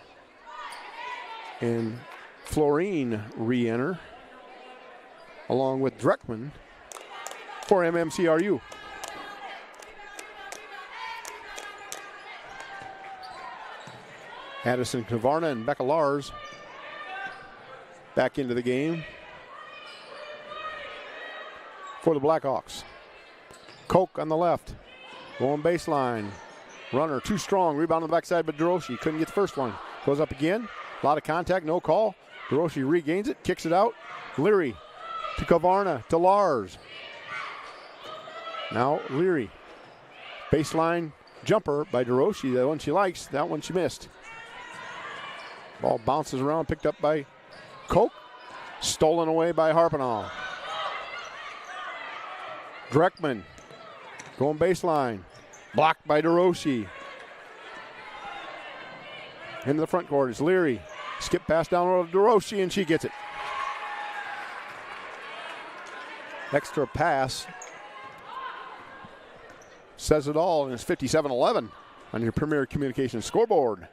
and Florine re-enter, along with Dreckman for MMCRU. Addison Kavarna and Becca Lars back into the game for the Blackhawks. Koch on the left, going baseline. Runner too strong, rebound on the backside, but DeRoshi couldn't get the first one. Goes up again, a lot of contact, no call. DeRoche regains it, kicks it out. Leary to Kavarna, to Lars. Now Leary. Baseline jumper by DeRoche, the one she likes, that one she missed. Ball bounces around, picked up by Koch. Stolen away by Harpenall. Dreckman going baseline. Blocked by DeRoche. Into the front court is Leary. Skip pass down the road to DeRoche, and she gets it. Extra pass says it all, and it's 57-11 on your Premier Communications scoreboard.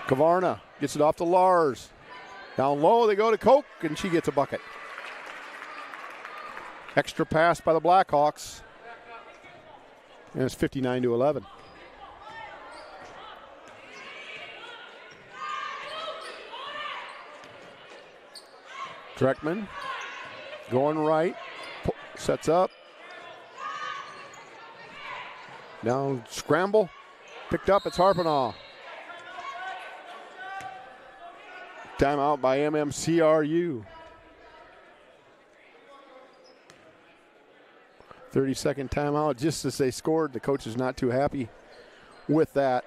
Kavarna gets it off to Lars. Down low, they go to Koch, and she gets a bucket. Extra pass by the Blackhawks. And it's 59-11. Dreckman going right, sets up. Down, scramble, picked up, it's Harpenall. Timeout by MMCRU. 30-second timeout just as they scored. The coach is not too happy with that.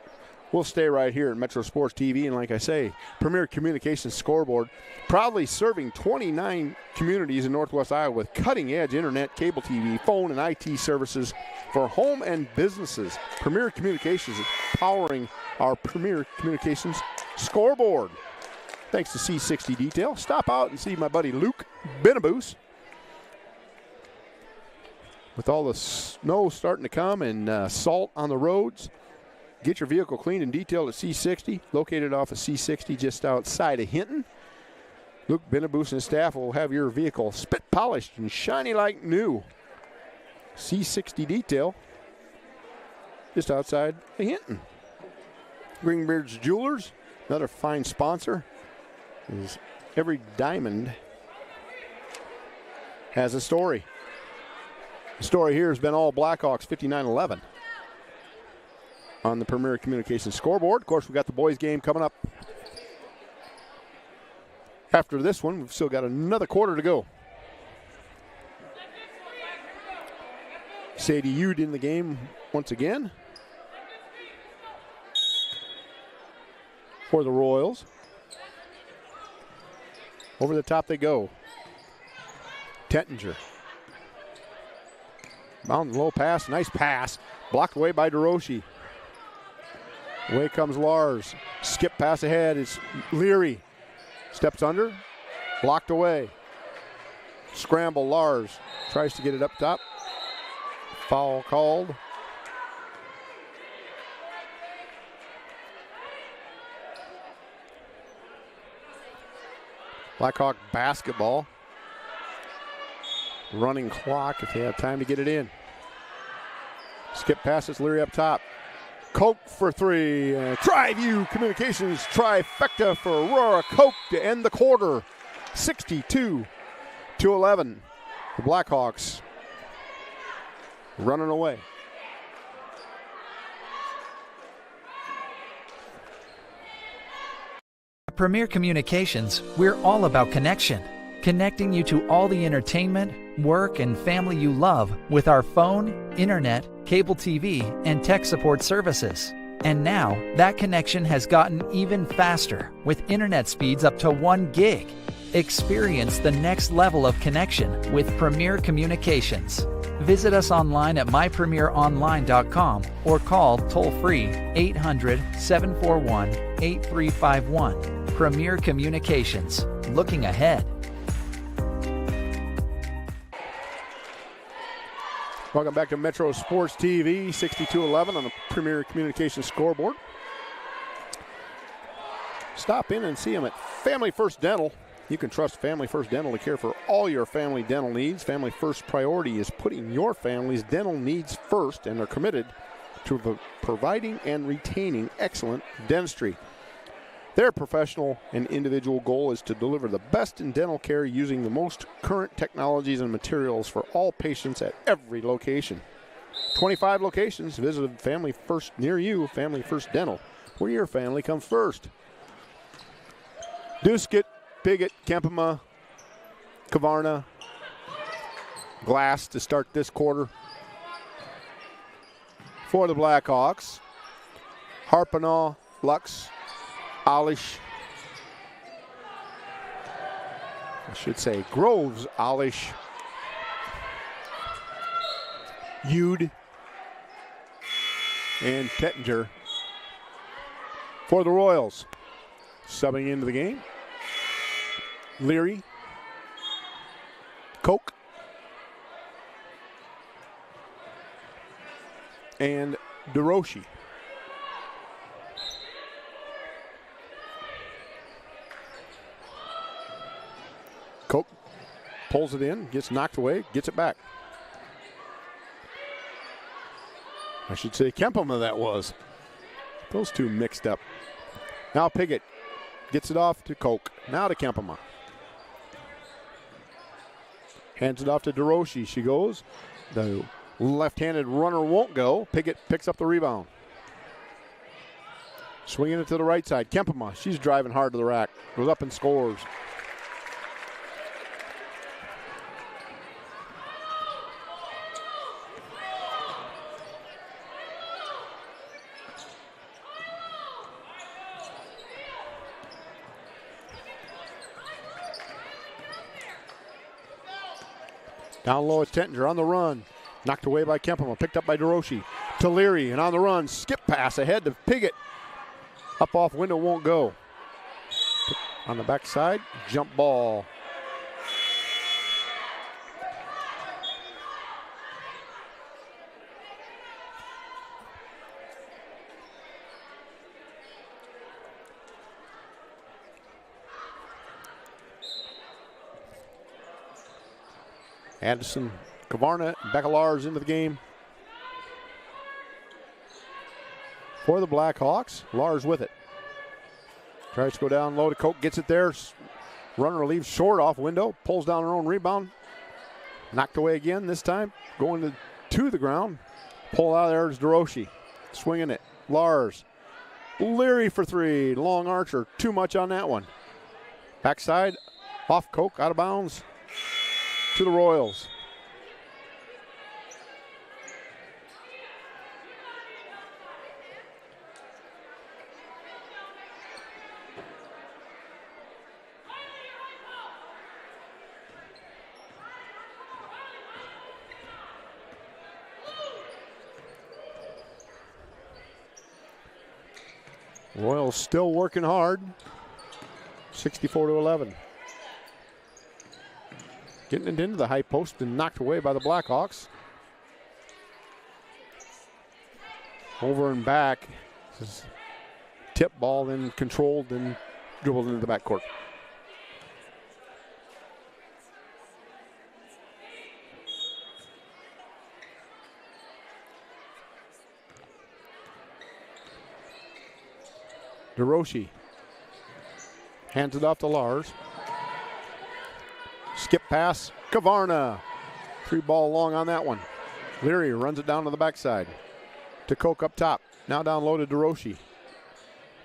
We'll stay right here at Metro Sports TV, and like I say, Premier Communications scoreboard, proudly serving 29 communities in Northwest Iowa with cutting-edge internet, cable TV, phone, and IT services for home and businesses. Premier Communications is powering our Premier Communications scoreboard. Thanks to C60 Detail. Stop out and see my buddy Luke Benaboos. With all the snow starting to come and salt on the roads, get your vehicle cleaned and detailed at C60, located off of C60 just outside of Hinton. Luke Benaboos and his staff will have your vehicle spit polished and shiny like new. C60 Detail, just outside of Hinton. Greenbeard's Jewelers, another fine sponsor. Every diamond has a story. The story here has been all Blackhawks, 59-11 on the Premier Communications scoreboard. Of course, we've got the boys game coming up. After this one, we've still got another quarter to go. Sadie Ude in the game once again for the Royals. Over the top they go. Tettinger. Mountain low pass, nice pass. Blocked away by DeRoche. Away comes Lars. Skip pass ahead. It's Leary. Steps under. Blocked away. Scramble, Lars. Tries to get it up top. Foul called. Blackhawk basketball. Running clock if they have time to get it in. Skip passes, Leary up top. Koch for three. TriView Communications trifecta for Aurora Koch to end the quarter. 62-11. The Blackhawks running away. At Premier Communications, we're all about connection. Connecting you to all the entertainment, work, and family you love with our phone, internet, cable TV, and tech support services. And now, that connection has gotten even faster with internet speeds up to 1 gig. Experience the next level of connection with Premier Communications. Visit us online at mypremieronline.com or call toll-free 800-741-8351. Premier Communications. Looking ahead. Welcome back to Metro Sports TV, 62-11 on the Premier Communications scoreboard. Stop in and see them at Family First Dental. You can trust Family First Dental to care for all your family dental needs. Family First priority is putting your family's dental needs first, and they're committed to providing and retaining excellent dentistry. Their professional and individual goal is to deliver the best in dental care using the most current technologies and materials for all patients at every location. 25 locations. Visit a Family First near you, Family First Dental, where your family comes first. Duskett, Piggott, Kempema, Kavarna, Glass to start this quarter. For the Blackhawks, Harpenau, Lux, Alish, I should say Groves, Alish, Ude, and Tettinger. For the Royals, subbing into the game, Leary, Koch, and DeRoshi. Koch pulls it in, gets knocked away, gets it back. I should say Kempema that was. Those two mixed up. Now Piggott gets it off to Koch. Now to Kempema. Hands it off to DeRoshi. She goes. The left-handed runner won't go. Piggott picks up the rebound. Swinging it to the right side. Kempema, she's driving hard to the rack. Goes up and scores. Down low at Tettinger on the run. Knocked away by Kempema. Picked up by DeRoshi. To Leary and on the run. Skip pass ahead to Piggott. Up off window, won't go. On the backside, jump ball. Anderson, Kavarna, Beckelars into the game. For the Blackhawks, Lars with it. Tries to go down low to Koch, gets it there. Runner leaves short off window, pulls down her own rebound. Knocked away again this time, going to the ground. Pull out there is DeRoshi, swinging it. Lars, Leary for three, long archer, too much on that one. Backside, off Koch, out of bounds. To the Royals. Royals still working hard. 64-11. Getting it into the high post and knocked away by the Blackhawks. Over and back. This is tip ball, then controlled, then dribbled into the backcourt. DeRoshi hands it off to Lars. Skip pass, Kavarna. Three ball long on that one. Leary runs it down to the backside. To Koch up top. Now down low to DeRoshi.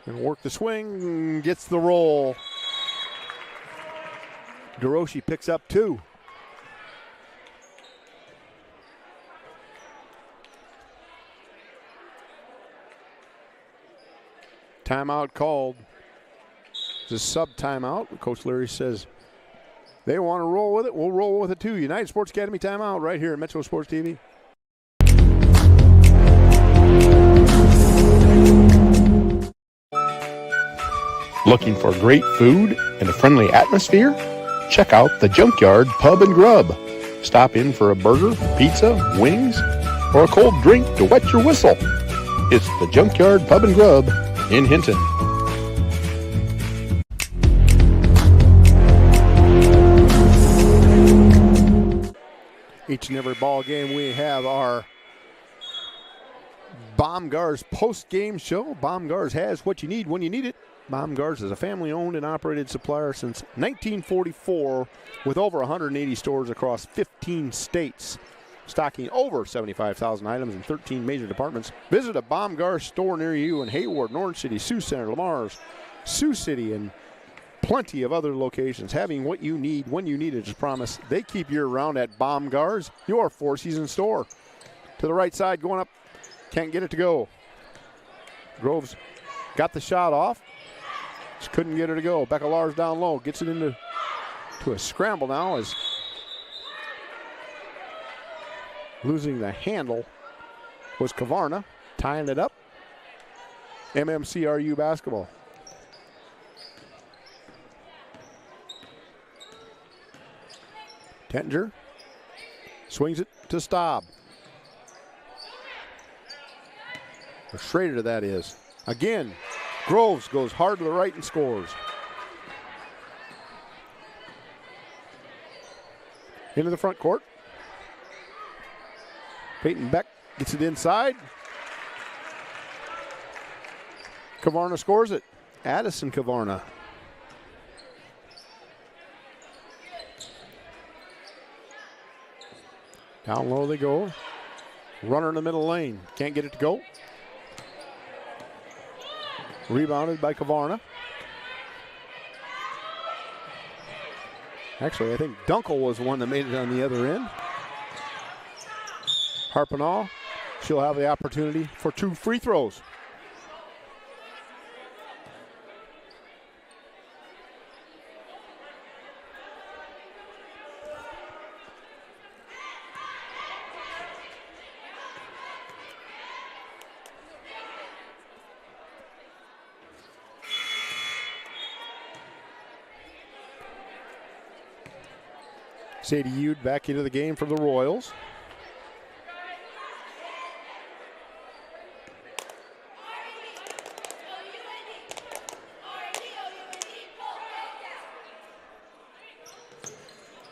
And work the swing, gets the roll. DeRoshi picks up two. Timeout called. It's a sub timeout. Coach Leary says they want to roll with it. We'll roll with it too. United Sports Academy timeout right here at Metro Sports TV. Looking for great food and a friendly atmosphere? Check out the Junkyard Pub and Grub. Stop in for a burger, pizza, wings, or a cold drink to wet your whistle. It's the Junkyard Pub and Grub in Hinton. Each and every ball game we have our Baumgars post-game show. Baumgars has what you need when you need it. Baumgars is a family-owned and operated supplier since 1944 with over 180 stores across 15 states. stocking over 75,000 items in 13 major departments. Visit a Baumgar store near you in Hayward, Orange City, Sioux Center, Lamar's, Sioux City, and plenty of other locations. Having what you need when you need it is a promise. They keep you around at Baumgar's, your four-season store. To the right side, going up, can't get it to go. Groves got the shot off, just couldn't get her to go. Becca Lars down low, gets it into a scramble now as losing the handle was Kavarna, tying it up. MMCRU basketball. Tettinger swings it to Staub. Or Schrader, that is. Again, Groves goes hard to the right and scores. Into the front court. Peyton Beck gets it inside. Kavarna scores it. Addison Kavarna. Down low they go. Runner in the middle lane. Can't get it to go. Rebounded by Kavarna. Actually, I think Dunkel was the one that made it on the other end. Harpenall, she'll have the opportunity for 2 free throws. Sadie Ude back into the game for the Royals.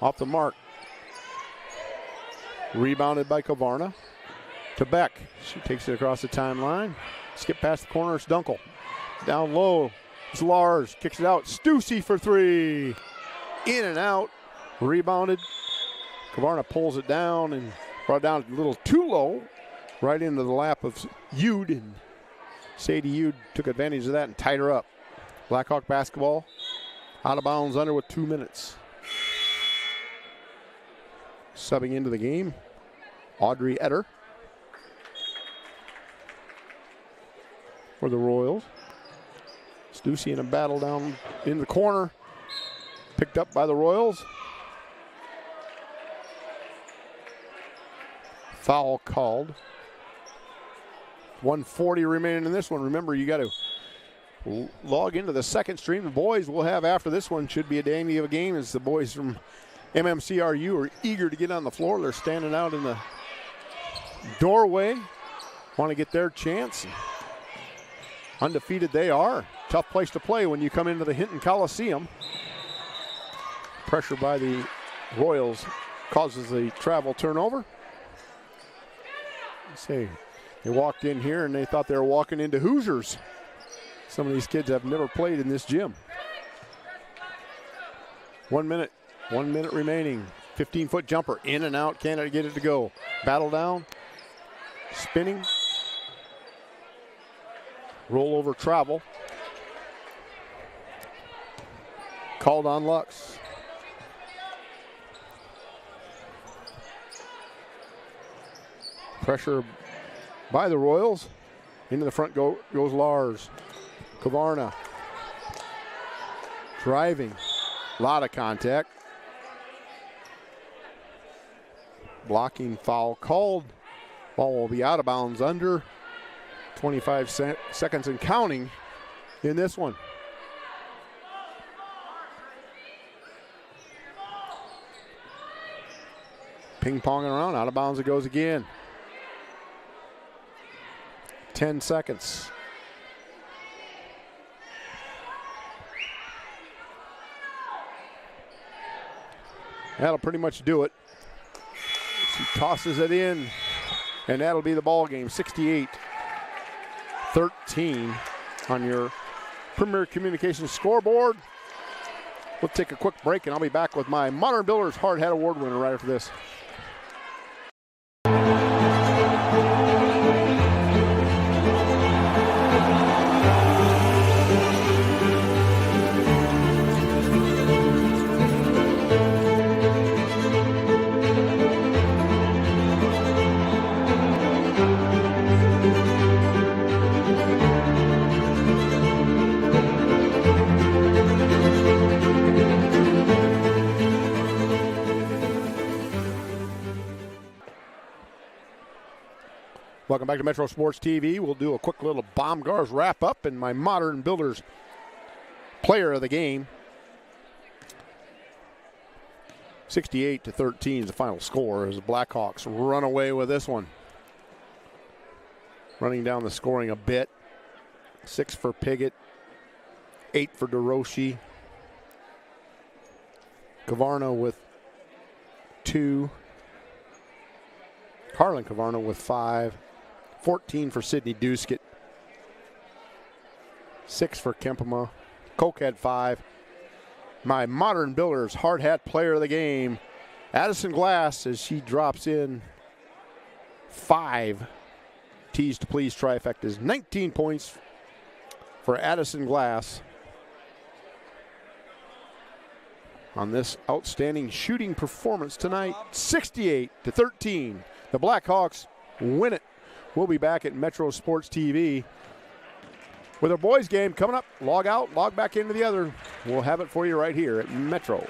Off the mark. Rebounded by Kavarna. To Beck. She takes it across the timeline. Skip past the corner. It's Dunkel. Down low. It's Lars. Kicks it out. Stussy for 3. In and out. Rebounded. Kavarna pulls it down and brought it down a little too low. Right into the lap of Ude. And Sadie Ude took advantage of that and tied her up. Blackhawk basketball. Out of bounds under with 2 minutes. Subbing into the game, Audrey Etter for the Royals. Stussy in a battle down in the corner. Picked up by the Royals. Foul called. 1:40 remaining in this one. Remember, you got to log into the second stream. The boys will have after this one. Should be a dandy of a game as the boys from MMCRU are eager to get on the floor. They're standing out in the doorway. Want to get their chance. Undefeated they are. Tough place to play when you come into the Hinton Coliseum. Pressure by the Royals causes the travel turnover. Say, they walked in here and they thought they were walking into Hoosiers. Some of these kids have never played in this gym. 1 minute. 1 minute remaining. 15-foot jumper. In and out. Can't get it to go. Battle down. Spinning. Rollover travel. Called on Lux. Pressure by the Royals. Into the front goes Lars. Kavarna. Driving. A lot of contact. Blocking foul called. Ball will be out of bounds under 25 seconds and counting in this one. Ping-ponging around, out of bounds it goes again. 10 seconds. That'll pretty much do it. She tosses it in, and that'll be the ball game. 68-13 on your Premier Communications scoreboard. We'll take a quick break, and I'll be back with my Modern Builders Hard Hat Award winner right after this. Welcome back to Metro Sports TV. We'll do a quick little Baumgars wrap-up and my Modern Builders player of the game. 68-13 is the final score as the Blackhawks run away with this one. Running down the scoring a bit. 6 for Piggott, 8 for DeRoche. Kavarna with 2. Harlan Kavarna with 5. 14 for Sidney Duskett. 6 for Kempema. Koch had 5. My Modern Builders hard hat player of the game, Addison Glass, as she drops in 5 tees to please trifectas. 19 points for Addison Glass on this outstanding shooting performance tonight. 68-13. The Blackhawks win it. We'll be back at Metro Sports TV with our boys game coming up. Log out, log back into the other. We'll have it for you right here at Metro.